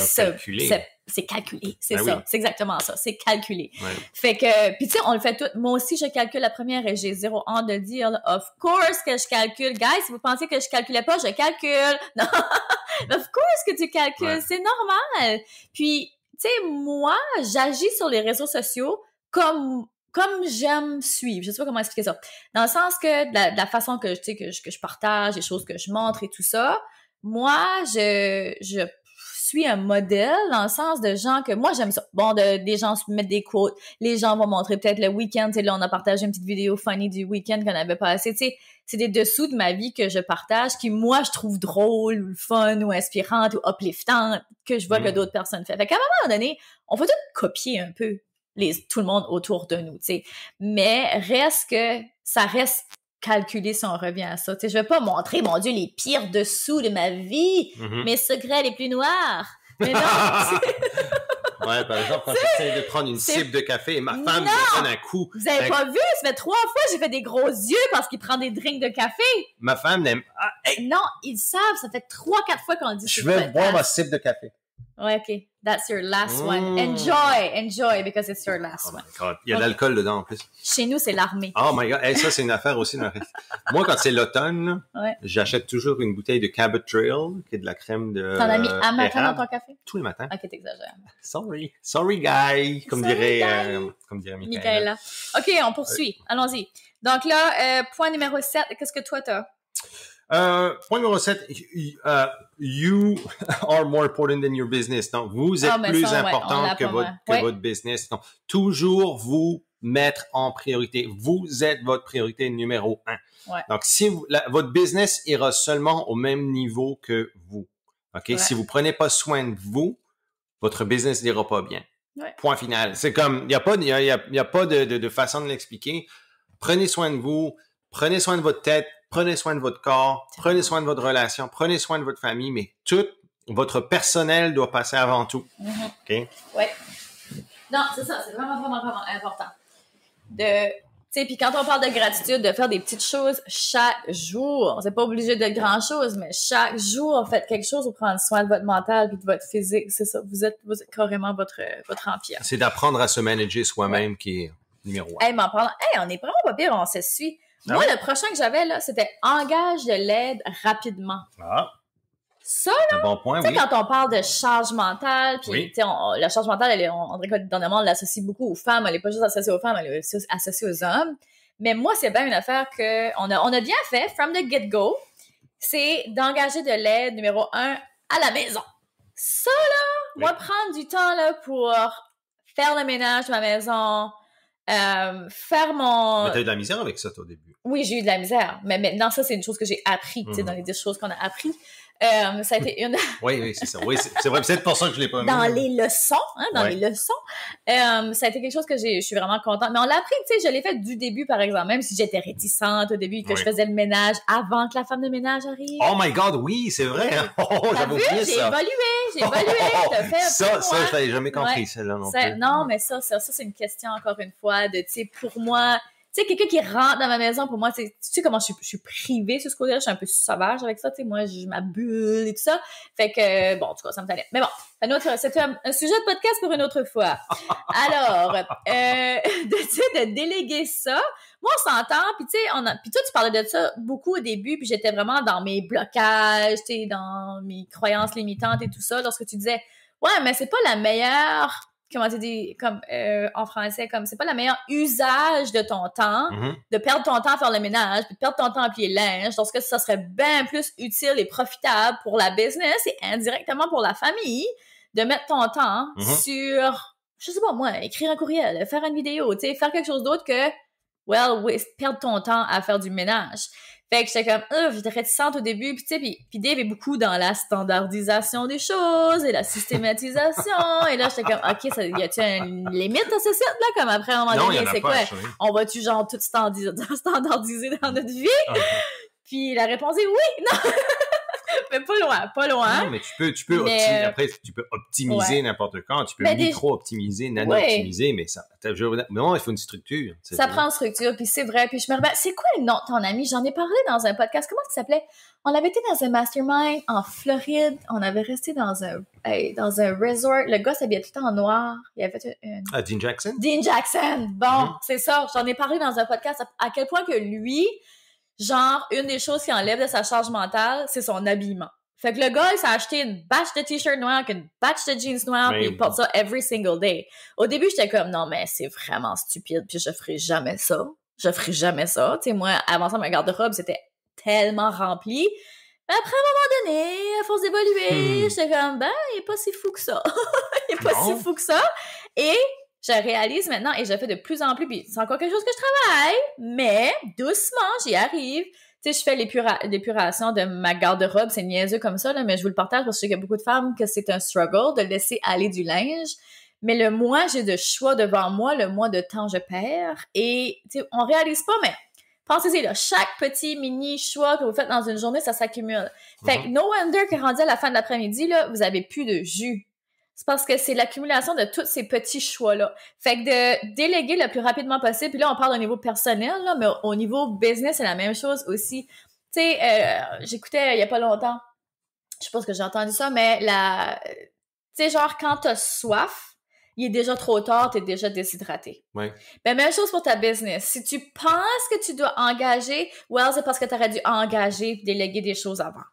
c'est calculé. C'est ça. Oui. C'est exactement ça. C'est calculé. Ouais. Fait que, puis tu sais, on le fait tout. Moi aussi, je calcule la première et j'ai zéro honte de dire, là, of course que je calcule. Guys, si vous pensez que je calculais pas, je calcule. Non. Of course que tu calcules. C'est normal. Puis, tu sais, moi, j'agis sur les réseaux sociaux comme j'aime suivre. Je sais pas comment expliquer ça. Dans le sens que, de la façon que, tu sais, que je partage, les choses que je montre et tout ça, moi, je suis un modèle dans le sens de gens que moi j'aime ça. Bon, des gens se mettent des quotes, les gens vont montrer peut-être le week-end, tu sais, là on a partagé une petite vidéo funny du week-end qu'on avait passé, tu sais, c'est des dessous de ma vie que je partage qui moi je trouve drôle ou fun ou inspirante ou upliftante que je vois que d'autres personnes font. Fait qu'à un moment donné, on va tout copier un peu tout le monde autour de nous, tu sais. Mais reste que ça reste calculé si on revient à ça. Tu sais, je vais pas montrer, mon Dieu, les pires dessous de ma vie, mes secrets les plus noirs. Mais non. Ouais, par exemple, quand j'essaie de prendre une cible de café et ma femme me donne un coup. Vous avez pas vu? Ça fait 3 fois j'ai fait des gros yeux parce qu'il prend des drinks de café. Ma femme n'aime... Non, ils savent. Ça fait 3-4 fois qu'on dit je vais boire ma cible de café. Ouais, OK. That's your last one. Enjoy, because it's your last one. God. Il y a de l'alcool dedans, en plus. Chez nous, c'est l'armée. Oh my God. Hey, ça, c'est une affaire aussi. Moi, quand c'est l'automne, j'achète toujours une bouteille de Cabot Trail, qui est de la crème de T'en as mis un matin dans ton café? Tous les matins. OK, t'exagères. Sorry, guy. Comme dirait Michaela. OK, on poursuit. Allons-y. Donc là, point numéro 7, qu'est-ce que toi, t'as? Point numéro 7, you are more important than your business. Donc, vous êtes plus important que votre business. Donc, toujours vous mettre en priorité. Vous êtes votre priorité numéro 1. Ouais. Donc, si votre business ira seulement au même niveau que vous. OK? Si vous prenez pas soin de vous, votre business n'ira pas bien. Ouais. Point final. C'est comme, il n'y a pas, de façon de l'expliquer. Prenez soin de vous, prenez soin de votre tête, prenez soin de votre corps, prenez soin de votre relation, prenez soin de votre famille, mais tout votre personnel doit passer avant tout. OK? Oui. Non, c'est ça. C'est vraiment, vraiment, vraiment important. Puis quand on parle de gratitude, de faire des petites choses chaque jour. C'est pas obligé de grand-chose, mais chaque jour, faites quelque chose pour prendre soin de votre mental et de votre physique. C'est ça. Vous êtes carrément votre empire. C'est d'apprendre à se manager soi-même qui est numéro 1. Hey, on est vraiment pas pire, on se suit. Moi, le prochain que j'avais, là, c'était engage de l'aide rapidement. Ah. Ça, là, bon point, tu sais, quand on parle de charge mentale, puis la charge mentale, on dirait que dernièrement, on l'associe beaucoup aux femmes, elle est pas juste associée aux femmes, elle est aussi associée aux hommes. Mais moi, c'est bien une affaire qu'on a bien fait, from the get-go, c'est d'engager de l'aide, numéro 1, à la maison. Ça, là, moi, prendre du temps, là, pour faire le ménage de ma maison, faire mon... Mais t'as eu de la misère avec ça, toi, au début. Oui, j'ai eu de la misère. Mais maintenant, ça, c'est une chose que j'ai appris, tu sais, dans les 10 choses qu'on a appris. Ça a été une... oui, c'est ça. Oui, c'est vrai. C'est pour ça que je l'ai pas mis. Dans les leçons, les leçons. Ça a été quelque chose que je suis vraiment contente. Mais on l'a appris, tu sais, je l'ai fait du début, par exemple, même si j'étais réticente au début, que je faisais le ménage avant que la femme de ménage arrive. Oh my God, oui, c'est vrai. Hein? J'avais oublié ça. J'ai évolué. Ça, je l'avais jamais compris, celle-là non plus. Non, mais ça, c'est une question, encore une fois, de, tu sais, pour moi... Tu sais, quelqu'un qui rentre dans ma maison, pour moi, tu sais comment je suis privée sur ce côté-là, je suis un peu sauvage avec ça, tu sais, moi, je m'abule et tout ça. Fait que, bon, en tout cas, ça me tannait. Mais bon, c'est un sujet de podcast pour une autre fois. Alors, de déléguer ça, moi, on s'entend, puis tu sais, puis toi, tu parlais de ça beaucoup au début, puis j'étais vraiment dans mes blocages, tu sais, dans mes croyances limitantes et tout ça, lorsque tu disais, ouais, mais c'est pas la meilleure... comment tu dis, comme en français, comme c'est pas le meilleur usage de ton temps, de perdre ton temps à faire le ménage, puis de perdre ton temps à plier le linge, parce que ça serait bien plus utile et profitable pour la business et indirectement pour la famille de mettre ton temps sur, je sais pas moi, écrire un courriel, faire une vidéo, tu sais, faire quelque chose d'autre que, perdre ton temps à faire du ménage. Fait que j'étais comme, j'étais réticente au début, puis tu sais, puis Dave est beaucoup dans la standardisation des choses et la systématisation, et là, j'étais comme, OK, y a-tu une limite à ce site, là, comme après, à un moment donné, c'est quoi? On va-tu genre tout standardiser dans notre vie? Puis la réponse est oui, non! Mais pas loin. Non, mais tu peux optimiser n'importe quand, tu peux micro-optimiser, nano-optimiser, mais ça, non, il faut une structure. Ça prend une structure, puis c'est vrai, puis je me rappelle, c'est quoi le nom de ton ami? J'en ai parlé dans un podcast, comment ça s'appelait? On avait été dans un mastermind en Floride, on avait resté dans un resort, le gars s'habillait tout le temps en noir, il avait fait une... Ah, Dean Jackson? Dean Jackson, bon, c'est ça, j'en ai parlé dans un podcast, à quel point que lui... Genre, une des choses qui enlève de sa charge mentale, c'est son habillement. Fait que le gars, il s'est acheté une batch de t-shirts noirs avec une batch de jeans noirs, puis il porte ça every single day. Au début, j'étais comme, non, mais c'est vraiment stupide, puis je ferai jamais ça. Tu sais, moi, avant ça, ma garde-robe, c'était tellement rempli. Mais après, à un moment donné, à force d'évoluer, j'étais comme, il est pas si fou que ça. Et... je réalise maintenant et je fais de plus en plus, puis c'est encore quelque chose que je travaille, mais doucement, j'y arrive. Tu sais, je fais l'épuration de ma garde-robe, c'est niaiseux comme ça, là, mais je vous le partage parce que je sais qu'il y a beaucoup de femmes que c'est un struggle de laisser aller du linge. Mais le moins j'ai de choix devant moi, le moins de temps je perds. Et tu sais, on réalise pas, mais pensez-y, là, chaque petit mini choix que vous faites dans une journée, ça s'accumule. Fait que no wonder que rendu à la fin de l'après-midi, là, vous avez plus de jus. C'est parce que c'est l'accumulation de tous ces petits choix-là. Fait que de déléguer le plus rapidement possible, puis là, on parle au niveau personnel, là, mais au niveau business, c'est la même chose aussi. Tu sais, j'écoutais il y a pas longtemps, je sais pas ce que j'ai entendu ça, mais tu sais, genre, quand t'as soif, il est déjà trop tard, t'es déjà déshydraté. Oui. Ben, même chose pour ta business. Si tu penses que tu dois engager, c'est parce que t'aurais dû engager et déléguer des choses avant.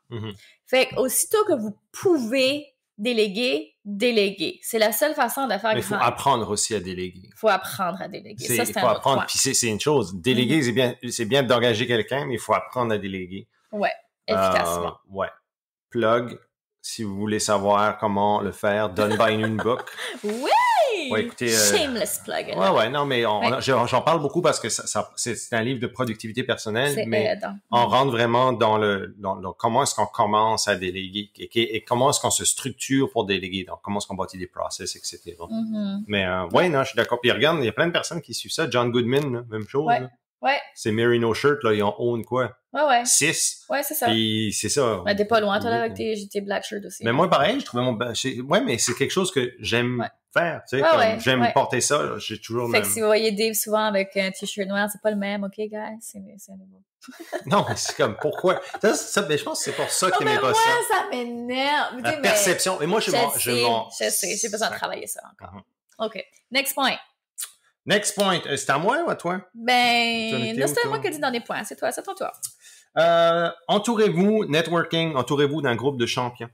Fait que aussitôt que vous pouvez déléguer. C'est la seule façon de faire. Mais il faut apprendre aussi à déléguer. Il faut apprendre à déléguer. Ça, c'est il faut apprendre. Puis c'est une chose. Déléguer, c'est bien d'engager quelqu'un, mais il faut apprendre à déléguer. Ouais, efficacement. Plug, si vous voulez savoir comment le faire, Done by Noon Book. Oui! Ouais, écoutez, shameless plug. Ouais, non, mais j'en parle beaucoup parce que c'est un livre de productivité personnelle, mais on rentre vraiment dans comment est-ce qu'on commence à déléguer et comment est-ce qu'on se structure pour déléguer, donc comment est-ce qu'on bâtit des process, etc. Mais non, je suis d'accord. Puis regarde, il y a plein de personnes qui suivent ça. John Goodman, là, même chose. Ouais. Là. Ouais. C'est Merino Shirt, là, ils en own quoi? Ouais. 6. Ouais, c'est ça. Puis c'est ça. Ben, t'es pas loin, toi, là, avec tes black shirts aussi. Mais moi, pareil, je trouvais mais c'est quelque chose que j'aime faire, tu sais, j'aime porter ça, là. J'ai toujours fait que si vous voyez Dave souvent avec un t-shirt noir, c'est pas le même, OK, guys? C'est un nouveau. Non, c'est comme, pourquoi? Ça, mais je pense que c'est pour ça que t'aimais pas ça. Moi, ça m'énerve. La perception. Et moi, je sais, j'ai besoin de travailler ça encore. OK. Next point. Next point. C'est à moi ou à toi? Ben, là, c'est à moi qui dis dans les points. C'est toi, c'est ton tour. Entourez-vous d'un groupe de champions.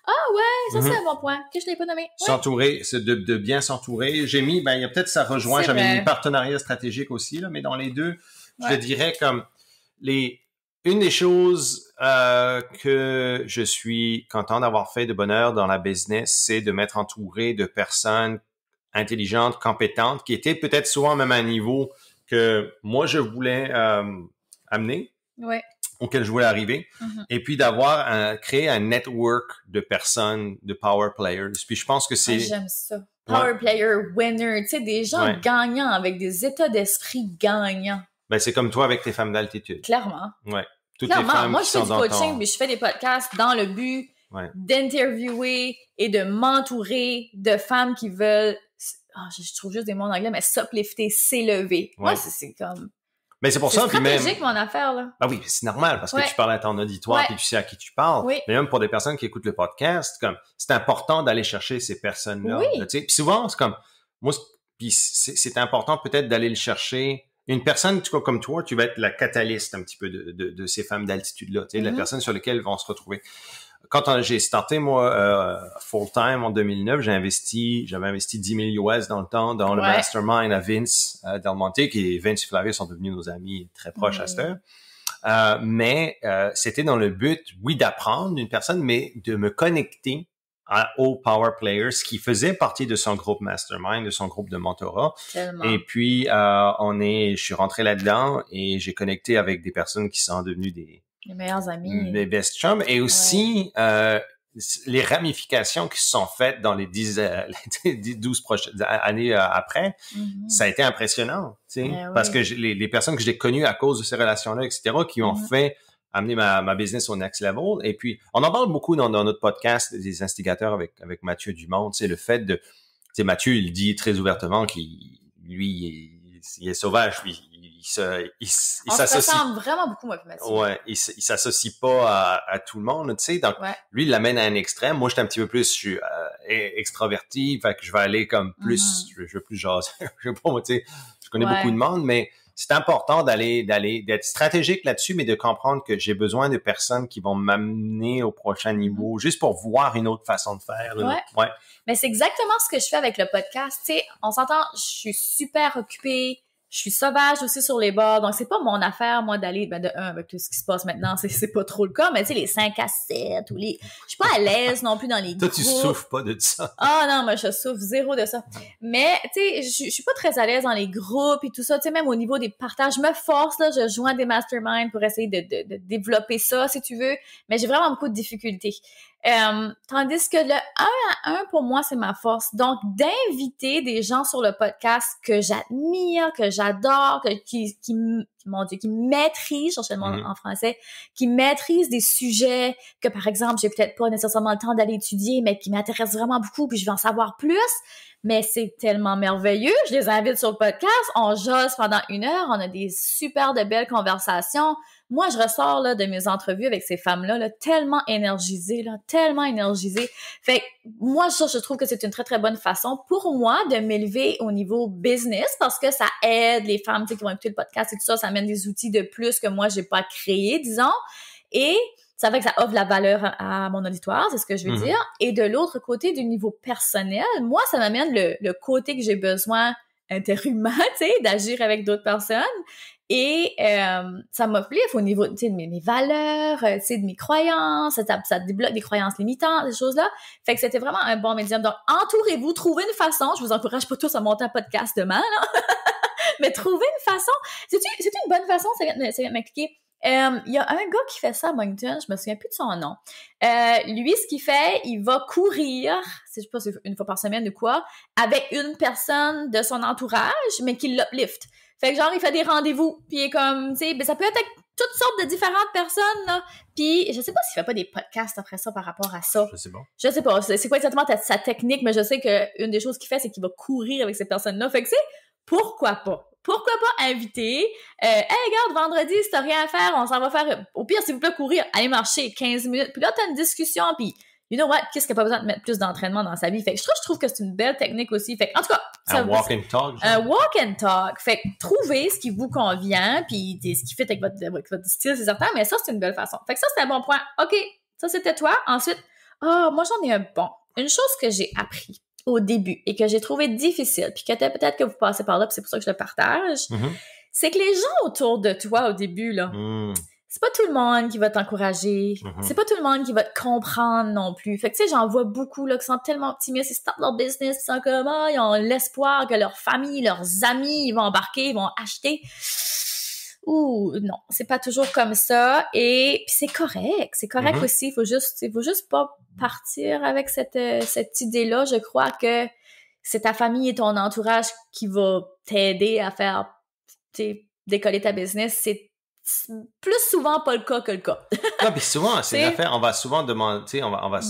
Ah ouais, ça c'est un bon point, que je l'ai pas nommé. Ouais. S'entourer, c'est de bien s'entourer. J'ai mis, il y a peut-être ça rejoint, j'avais mis partenariat stratégique aussi, là, mais dans les deux, je dirais comme une des choses que je suis content d'avoir fait de bonheur dans la business, c'est de m'être entouré de personnes intelligentes, compétentes, qui étaient peut-être souvent même à un niveau que moi je voulais amener, auquel je voulais arriver, et puis d'avoir créé un network de personnes, de power players. Puis je pense que c'est... j'aime ça. Power player, winner, tu sais, des gens gagnants avec des états d'esprit gagnants. Ben c'est comme toi avec tes femmes d'altitude. Clairement. Ouais. Clairement, moi je fais du coaching, mais je fais des podcasts dans le but d'interviewer et de m'entourer de femmes qui veulent... je trouve juste des mots en anglais, mais s'uplifter, s'élever. Moi, c'est comme... Mais c'est pour ça, puis même... C'est stratégique, mon affaire, là. Ah oui, c'est normal, parce que tu parles à ton auditoire, puis tu sais à qui tu parles. Oui. Mais même pour des personnes qui écoutent le podcast, comme, c'est important d'aller chercher ces personnes-là. Oui. Tu sais, puis souvent, c'est comme, moi, puis c'est important peut-être d'aller le chercher. Une personne, tu vois, comme toi, tu vas être la catalyste un petit peu de ces femmes d'altitude-là, tu sais, la personne sur laquelle elles vont se retrouver. Quand j'ai starté, moi, full-time en 2009, j'avais investi 10 000 US dans le temps, dans le mastermind à Vince Del Monte, qui Vince et Flavia sont devenus nos amis très proches à cette heure. Mais c'était dans le but, oui, d'apprendre d'une personne, mais de me connecter aux power players qui faisaient partie de son groupe mastermind, de son groupe de mentorat. Tellement. Et puis, je suis rentré là-dedans et j'ai connecté avec des personnes qui sont devenues les meilleurs amis. Les best chums. Et aussi, les ramifications qui se sont faites dans les 12 prochaines années après, ça a été impressionnant, tu sais, parce que les personnes que j'ai connues à cause de ces relations-là, etc., qui ont fait amener ma business au next level. Et puis, on en parle beaucoup dans notre podcast des instigateurs avec Mathieu Dumont, tu sais, le fait de, tu sais, Mathieu, il dit très ouvertement qu'il, lui, il est sauvage, puis il s'associe. Se ressemble vraiment beaucoup, moi, Mathieu. Ouais, il s'associe pas à tout le monde, tu sais. Donc, lui, il l'amène à un extrême. Moi, j'étais un petit peu plus, je suis extraverti, fait que je vais aller comme plus, je veux plus jaser. Je sais pas, moi, tu sais, je connais beaucoup de monde, mais c'est important d'être stratégique là-dessus, mais de comprendre que j'ai besoin de personnes qui vont m'amener au prochain niveau, juste pour voir une autre façon de faire. Ouais. Mais c'est exactement ce que je fais avec le podcast. Tu sais, on s'entend, je suis super occupée. Je suis sauvage aussi sur les bords, donc c'est pas mon affaire, moi, d'aller, avec tout ce qui se passe maintenant, c'est pas trop le cas, mais tu sais, les 5 à 7 ou je suis pas à l'aise non plus dans les groupes. Toi, tu souffres pas de ça. Ah non, moi, je souffre zéro de ça. Mais, tu sais, je suis pas très à l'aise dans les groupes et tout ça, tu sais, même au niveau des partages, je me force, là, je joins des masterminds pour essayer de développer ça, si tu veux, mais j'ai vraiment beaucoup de difficultés. Tandis que le 1 à 1, pour moi, c'est ma force. Donc, d'inviter des gens sur le podcast que j'admire, que j'adore, qui maîtrisent, je cherchais le mot en français, qui maîtrisent des sujets que, par exemple, j'ai peut-être pas nécessairement le temps d'aller étudier, mais qui m'intéressent vraiment beaucoup, puis je vais en savoir plus. Mais c'est tellement merveilleux. Je les invite sur le podcast. On jase pendant 1 heure. On a des super de belles conversations. Moi, je ressors là de mes entrevues avec ces femmes-là là, tellement énergisées. Fait que moi, je trouve que c'est une très, très bonne façon pour moi de m'élever au niveau business parce que ça aide les femmes qui vont écouter le podcast et tout ça. Ça amène des outils de plus que moi, j'ai pas créé, disons. Et ça fait que ça offre la valeur à mon auditoire, c'est ce que je veux dire. Et de l'autre côté, du niveau personnel, moi, ça m'amène le côté que j'ai besoin intérieurement, tu sais, d'agir avec d'autres personnes. Et ça m'a plu au niveau, tu sais, de mes valeurs, tu sais, de mes croyances, ça débloque des croyances limitantes, des choses-là. Fait que c'était vraiment un bon médium. Donc, entourez-vous, trouvez une façon. Je vous encourage pas tous à monter un podcast demain, là. Mais trouvez une façon. C'est-tu une bonne façon? Ça vient de m'expliquer. Il y a un gars qui fait ça à Moncton, je me souviens plus de son nom. Lui, ce qu'il fait, il va courir, je sais pas si c'est une fois par semaine ou quoi, avec une personne de son entourage, mais qui l'uplift. Fait que genre, il fait des rendez-vous, puis il est comme, tu sais, ben ça peut être avec toutes sortes de différentes personnes, là. Puis je sais pas s'il fait pas des podcasts après ça par rapport à ça. Je sais pas. Je sais pas, c'est quoi exactement sa technique, mais je sais qu'une des choses qu'il fait, c'est qu'il va courir avec ces personnes-là. Fait que c'est pourquoi pas? Pourquoi pas inviter? Hey, regarde, vendredi, si t'as rien à faire, on s'en va faire, au pire, s'il vous plaît, courir, aller marcher 15 minutes. Puis là, t'as une discussion, puis you know what? Qu'est-ce qui a pas besoin de mettre plus d'entraînement dans sa vie? Fait que je trouve que c'est une belle technique aussi. Fait que, en tout cas, un walk and talk. Un walk and talk. Fait que trouvez ce qui vous convient, puis ce qui fit avec votre style, c'est certain, mais ça, c'est une belle façon. Fait que ça, c'est un bon point. OK, ça, c'était toi. Ensuite, moi, j'en ai un bon. Une chose que j'ai appris au début et que j'ai trouvé difficile, puis que peut-être que vous passez par là, puis c'est pour ça que je le partage, c'est que les gens autour de toi au début, là, c'est pas tout le monde qui va t'encourager, c'est pas tout le monde qui va te comprendre non plus. Fait que tu sais, j'en vois beaucoup là qui sont tellement optimistes, ils startent leur business, ils sont comme ils ont l'espoir que leur famille, leurs amis, ils vont embarquer, ils vont acheter. Ouh, non, c'est pas toujours comme ça. Et puis c'est correct aussi. Faut juste pas partir avec cette idée-là. Je crois que c'est ta famille et ton entourage qui va t'aider à faire, décoller ta business. C'est plus souvent pas le cas que le cas. Non, puis souvent, c'est une affaire, on va souvent demander, on va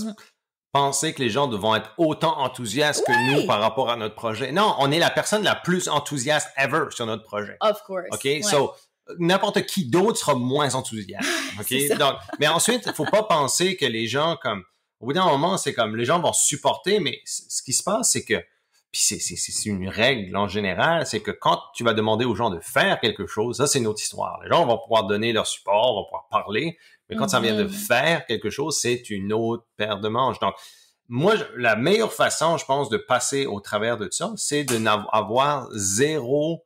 penser que les gens devront être autant enthousiastes que nous par rapport à notre projet. Non, on est la personne la plus enthousiaste ever sur notre projet. Of course. OK? Ouais. So, n'importe qui d'autre sera moins enthousiaste. OK? Donc, mais ensuite, il faut pas penser que les gens, comme, au bout d'un moment, c'est comme, les gens vont supporter, mais ce qui se passe, c'est que, puis c'est une règle en général, c'est que quand tu vas demander aux gens de faire quelque chose, ça, c'est une autre histoire. Les gens vont pouvoir donner leur support, vont pouvoir parler, mais quand ça vient de faire quelque chose, c'est une autre paire de manches. Donc, moi, la meilleure façon, je pense, de passer au travers de ça, c'est de n'avoir zéro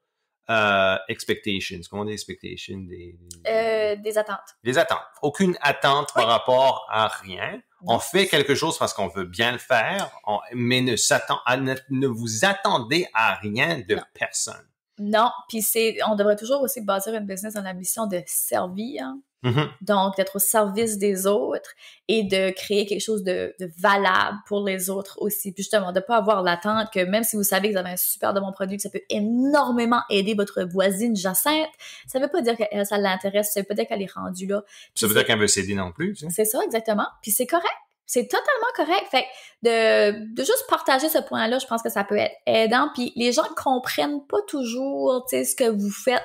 expectations. Comment on dit expectations? Des attentes. Des attentes. Aucune attente par rapport à rien. On fait quelque chose parce qu'on veut bien le faire, mais ne vous attendez à rien de personne. Non, puis on devrait toujours aussi bâtir une business dans la mission de servir. Donc, d'être au service des autres et de créer quelque chose de valable pour les autres aussi. Puis justement, de pas avoir l'attente que même si vous savez que vous avez un super de bon produit, que ça peut énormément aider votre voisine Jacinthe, ça veut pas dire que ça l'intéresse, ça veut pas dire qu'elle est rendue là. Ça veut dire qu'elle veut s'aider non plus. Tu sais. C'est ça, exactement. Puis c'est correct. C'est totalement correct. Fait que de juste partager ce point-là, je pense que ça peut être aidant. Puis les gens comprennent pas toujours, tu sais, ce que vous faites.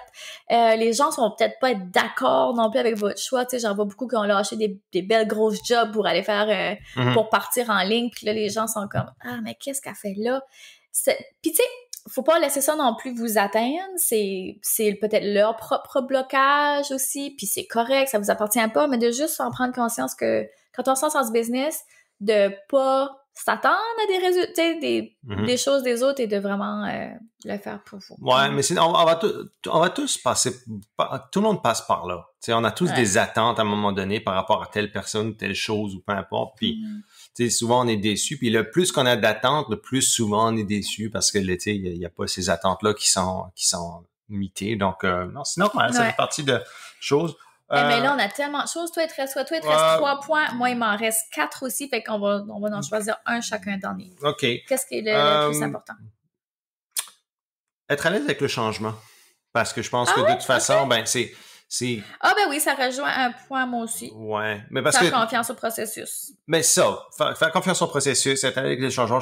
Les gens sont peut-être pas être d'accord non plus avec votre choix. Tu sais, j'en vois beaucoup qui ont lâché des belles grosses jobs pour aller faire, pour partir en ligne. Puis là, les gens sont comme, mais qu'est-ce qu'elle fait là? Puis tu sais, faut pas laisser ça non plus vous atteindre. C'est peut-être leur propre blocage aussi. Puis c'est correct, ça vous appartient pas, mais de juste en prendre conscience que quand on se lance dans ce business, de pas s'attendre à des résultats, des choses des autres et de vraiment le faire pour vous. Ouais, mais on va tous passer, tout le monde passe par là. Tu sais, on a tous des attentes à un moment donné par rapport à telle personne, telle chose ou peu importe. Puis, tu sais, souvent on est déçu. Puis le plus qu'on a d'attentes, le plus souvent on est déçu parce que, tu sais, il y a pas ces attentes-là qui sont limitées. Donc, non, c'est normal. Ça fait partie de choses. Mais là, on a tellement de choses. Toi, il te reste 3 points. Moi, il m'en reste 4 aussi. Fait qu'on va en choisir un chacun dans les. OK. Qu'est-ce qui est le plus important? Être à l'aise avec le changement. Parce que je pense que de toute façon, c'est... Ah ben oui, ça rejoint un point, moi aussi. Ouais. Mais parce faire confiance au processus. Mais ça, faire confiance au processus, être à l'aise avec le changement.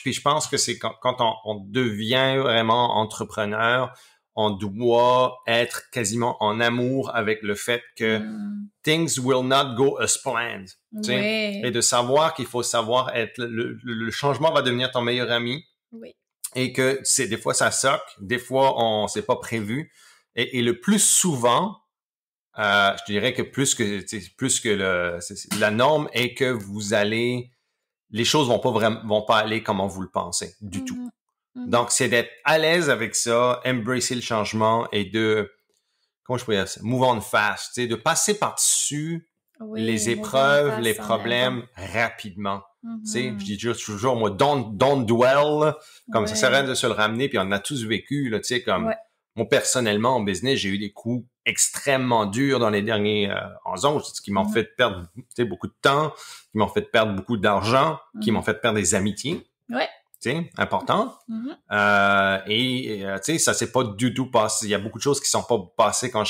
Puis je pense que c'est quand on devient vraiment entrepreneur, on doit être quasiment en amour avec le fait que things will not go as planned. Oui. Et de savoir qu'il faut savoir être... Le changement va devenir ton meilleur ami. Oui. Et que des fois ça soque, des fois c'est pas prévu. Et le plus souvent, je dirais que plus que la norme est que les choses vont pas aller comme vous le pensez du tout. Donc, c'est d'être à l'aise avec ça, embrasser le changement et comment je pourrais dire ça? Move on fast, tu sais, de passer par-dessus les épreuves, les problèmes rapidement. Tu sais, je dis toujours, moi, don't dwell, comme ça sert à rien de se le ramener, puis on a tous vécu, là, tu sais, comme, moi, personnellement, en business, j'ai eu des coups extrêmement durs dans les derniers 11 ans, qui m'ont fait perdre, tu sais, beaucoup de temps, qui m'ont fait perdre beaucoup d'argent, qui m'ont fait perdre des amitiés. Tu sais, important. Tu sais, ça s'est pas du tout passé. Il y a beaucoup de choses qui sont pas passées comment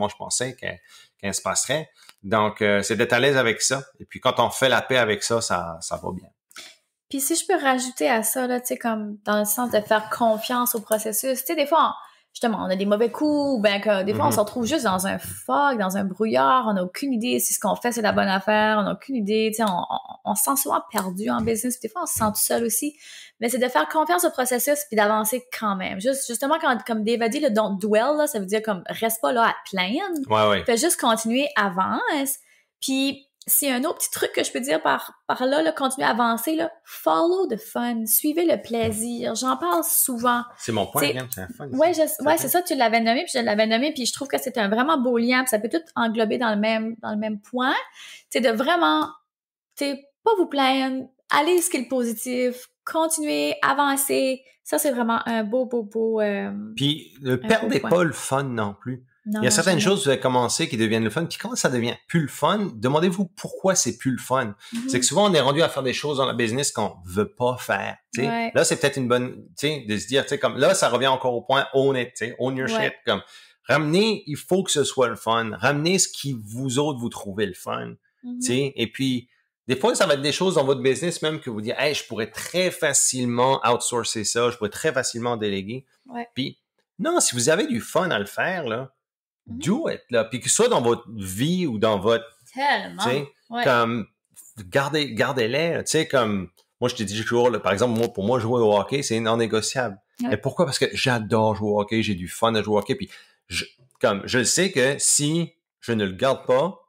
je pensais qu'elles se passeraient. Donc, c'est d'être à l'aise avec ça. Et puis, quand on fait la paix avec ça, ça va bien. Puis, si je peux rajouter à ça, là, tu sais, comme dans le sens de faire confiance au processus, tu sais, des fois, justement, on a des mauvais coups, ou bien que des fois, on se retrouve juste dans un fog, dans un brouillard, on n'a aucune idée si ce qu'on fait, c'est la bonne affaire, on n'a aucune idée, tu sais, on se sent souvent perdu en business, puis des fois, on se sent tout seul aussi. Mais c'est de faire confiance au processus puis d'avancer quand même. Justement, comme Dave a dit, le don't dwell, là, ça veut dire comme reste pas là à te plaindre. Fais juste continuer, avance. Puis s'il y a un autre petit truc que je peux dire par là, continuer à avancer, là, follow the fun, suivez le plaisir. J'en parle souvent. C'est mon point, Yann, c'est un fun. C'est ça, tu l'avais nommé, puis je l'avais nommé, puis je trouve que c'est un vraiment beau lien, puis ça peut tout englober dans le même point. Tu sais, de vraiment, tu sais, pas vous plaindre, aller ce qui est le positif, continuer, avancer. Ça, c'est vraiment un beau... Puis, ne perdez pas le fun non plus. Il y a certaines choses que vous avez commencé qui deviennent le fun, puis quand ça devient plus le fun, demandez-vous pourquoi c'est plus le fun. C'est que souvent, on est rendu à faire des choses dans la business qu'on veut pas faire. Là, c'est peut-être une bonne... de se dire, comme là, ça revient encore au point own it, own your shit. Comme, ramenez, il faut que ce soit le fun. Ramenez ce qui vous autres, vous trouvez le fun. Et puis... Des fois, ça va être des choses dans votre business même que vous dites, hey, je pourrais très facilement outsourcer ça, je pourrais très facilement déléguer. Puis, non, si vous avez du fun à le faire, là, do it, là. Puis que ce soit dans votre vie ou dans votre... Tellement. Comme, gardez-les, tu sais, comme, moi, je te dis toujours, là, par exemple, pour moi, jouer au hockey, c'est non négociable. Et pourquoi? Parce que j'adore jouer au hockey, j'ai du fun à jouer au hockey, puis je sais que si je ne le garde pas,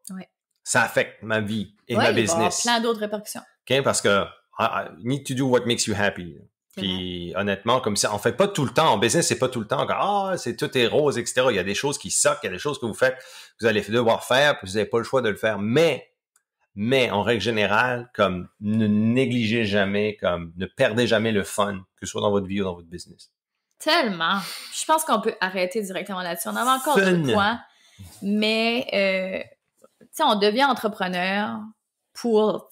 ça affecte ma vie et ma business. Il va y avoir plein d'autres répercussions. Okay? Parce que you need to do what makes you happy. Puis honnêtement, comme ça, on fait pas tout le temps. En business, c'est pas tout le temps que tout est rose, etc. Il y a des choses qui suckent, il y a des choses que vous faites, vous allez devoir faire, puis vous n'avez pas le choix de le faire. Mais en règle générale, comme ne négligez jamais, comme ne perdez jamais le fun, que ce soit dans votre vie ou dans votre business. Tellement. Je pense qu'on peut arrêter directement là-dessus. On avait encore deux points, mais tu sais, on devient entrepreneur pour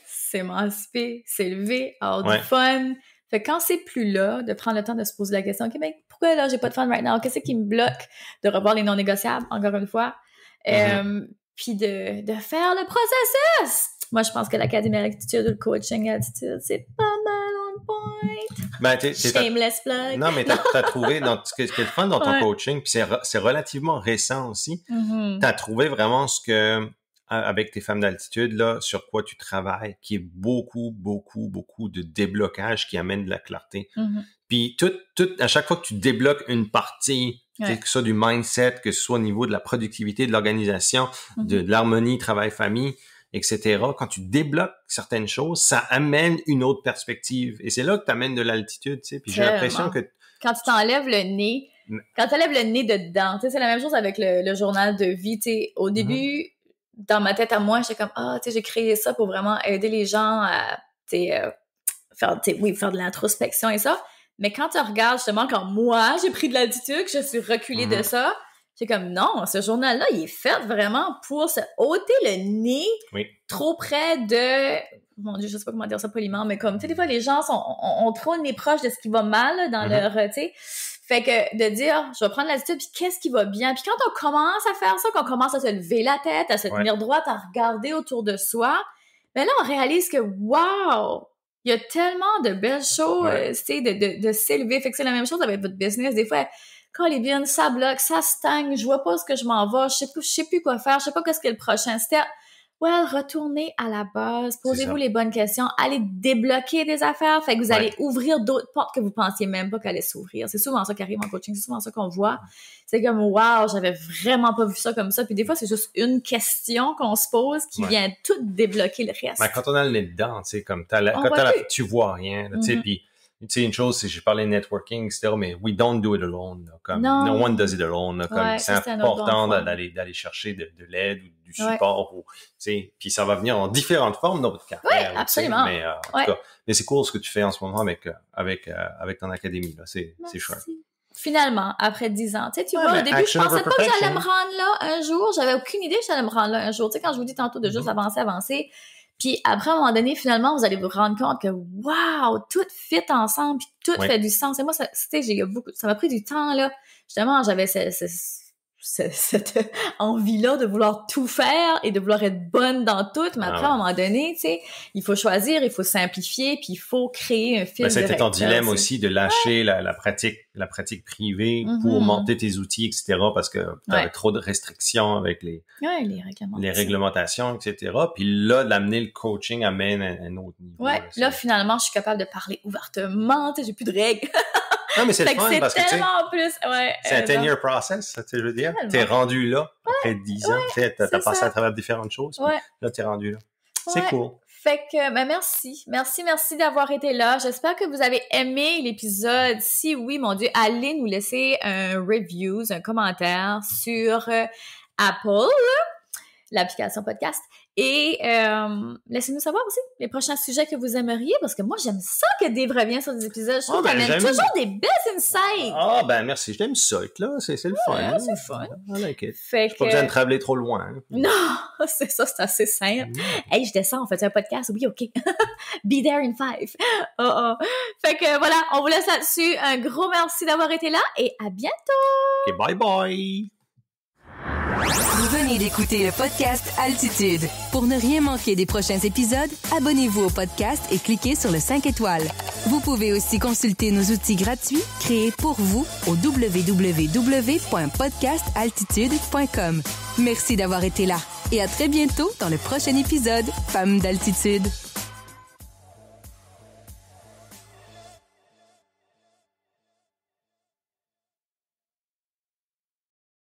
s'émanciper, s'élever, avoir du fun. Fait que quand c'est plus là, de prendre le temps de se poser la question, OK, ben, pourquoi là, j'ai pas de fun right now? Qu'est-ce qui me bloque de revoir les non négociables, encore une fois? Puis de faire le processus. Moi, je pense que l'académie Altitude ou le coaching Altitude, c'est pas mal on point. Ben, Shameless plug. Non, mais t'as trouvé ce qui est le fun dans ton coaching, puis c'est relativement récent aussi. T'as trouvé vraiment ce que, avec tes femmes d'altitude, là, sur quoi tu travailles, qui est beaucoup, beaucoup, beaucoup de déblocage qui amène de la clarté. Puis à chaque fois que tu débloques une partie, que ce soit du mindset, que ce soit au niveau de la productivité, de l'organisation, de l'harmonie, travail-famille, etc. Quand tu débloques certaines choses, ça amène une autre perspective. Et c'est là que tu amènes de l'altitude, tu sais. Puis j'ai l'impression que... Quand tu t'enlèves le nez, quand tu enlèves le nez dedans, tu sais, c'est la même chose avec le journal de vie, tu sais. Au début, dans ma tête à moi, j'étais comme, tu sais, j'ai créé ça pour vraiment aider les gens à, faire de l'introspection et ça. Mais quand tu regardes, justement, quand moi, j'ai pris de l'altitude, que je suis reculée de ça, j'ai comme, non, ce journal-là, il est fait vraiment pour se ôter le nez trop près de... Mon Dieu, je sais pas comment dire ça poliment, mais comme, tu sais, des fois, les gens ont trop le nez proche de ce qui va mal là, dans leur, tu sais. Fait que de dire, je vais prendre l'attitude, puis qu'est-ce qui va bien? Puis quand on commence à faire ça, qu'on commence à se lever la tête, à se tenir droite, à regarder autour de soi, ben là, on réalise que, wow! Il y a tellement de belles choses, tu sais, de s'élever. Fait que c'est la même chose avec votre business. Des fois, quand les bien ça bloque, ça stagne, je vois pas ce que je m'en vais, je sais plus quoi faire, je sais pas qu'est-ce qu'est le prochain step. Retournez à la base, posez-vous les bonnes questions, allez débloquer des affaires, fait que vous allez ouvrir d'autres portes que vous pensiez même pas qu'elles allaient s'ouvrir. C'est souvent ça qui arrive en coaching, c'est souvent ça qu'on voit. C'est comme, wow, j'avais vraiment pas vu ça comme ça. Puis des fois, c'est juste une question qu'on se pose qui vient tout débloquer le reste. Ben, quand on a le nez dedans, tu sais, comme tu vois rien, tu sais, puis tu sais, une chose, c'est j'ai parlé de networking, etc., mais we don't do it alone. Là, comme no one does it alone. Là, comme c'est important d'aller chercher de l'aide ou du support. Ou, tu sais, puis ça va venir en différentes formes dans votre carrière. Oui, absolument. Mais en tout cas, mais c'est cool ce que tu fais en ce moment avec ton académie. Là, c'est chouette. Finalement, après 10 ans. Tu sais, tu vois, au début, je pensais pas que j'allais me rendre là un jour. J'avais aucune idée que j'allais me rendre là un jour. Tu sais, quand je vous dis tantôt de juste avancer. Puis après, à un moment donné, finalement, vous allez vous rendre compte que, wow, tout fit ensemble, puis tout fait du sens. Et moi, ça m'a pris du temps, là. Justement, j'avais cette envie-là de vouloir tout faire et de vouloir être bonne dans tout, mais après, à un moment donné, tu sais, il faut choisir, il faut simplifier, puis il faut créer un fil directeur. C'était ton dilemme aussi de lâcher la pratique privée pour monter tes outils, etc., parce que tu avais trop de restrictions avec les réglementations, etc., puis là, d'amener le coaching amène à un autre niveau. Ouais, là, finalement, je suis capable de parler ouvertement, tu sais, j'ai plus de règles. Non, mais c'est le fun parce que c'est un 10-year process, tu sais, je veux dire. T'es rendu là après 10 ans. T'as passé à travers différentes choses. Là, t'es rendu là. C'est cool. Fait que, merci d'avoir été là. J'espère que vous avez aimé l'épisode. Si oui, mon Dieu, allez nous laisser un review, un commentaire sur Apple, l'application podcast. Et laissez-nous savoir aussi les prochains sujets que vous aimeriez, parce que moi, j'aime ça que Dave revient sur des épisodes. Je trouve qu'elle amène toujours des belles insights. Ah, ben merci. J'aime ça être là. C'est le fun. Ouais, c'est le fun. I like it. Fait que... pas besoin de travailler trop loin. Non, c'est ça, c'est assez simple. Hey, je descends, on fait un podcast. Oui, OK. Be there in 5. Fait que voilà, on vous laisse là-dessus. Un gros merci d'avoir été là et à bientôt. OK, bye bye. Vous venez d'écouter le podcast Altitude. Pour ne rien manquer des prochains épisodes, abonnez-vous au podcast et cliquez sur le 5 étoiles. Vous pouvez aussi consulter nos outils gratuits créés pour vous au www.podcastaltitude.com. Merci d'avoir été là et à très bientôt dans le prochain épisode Femmes d'Altitude.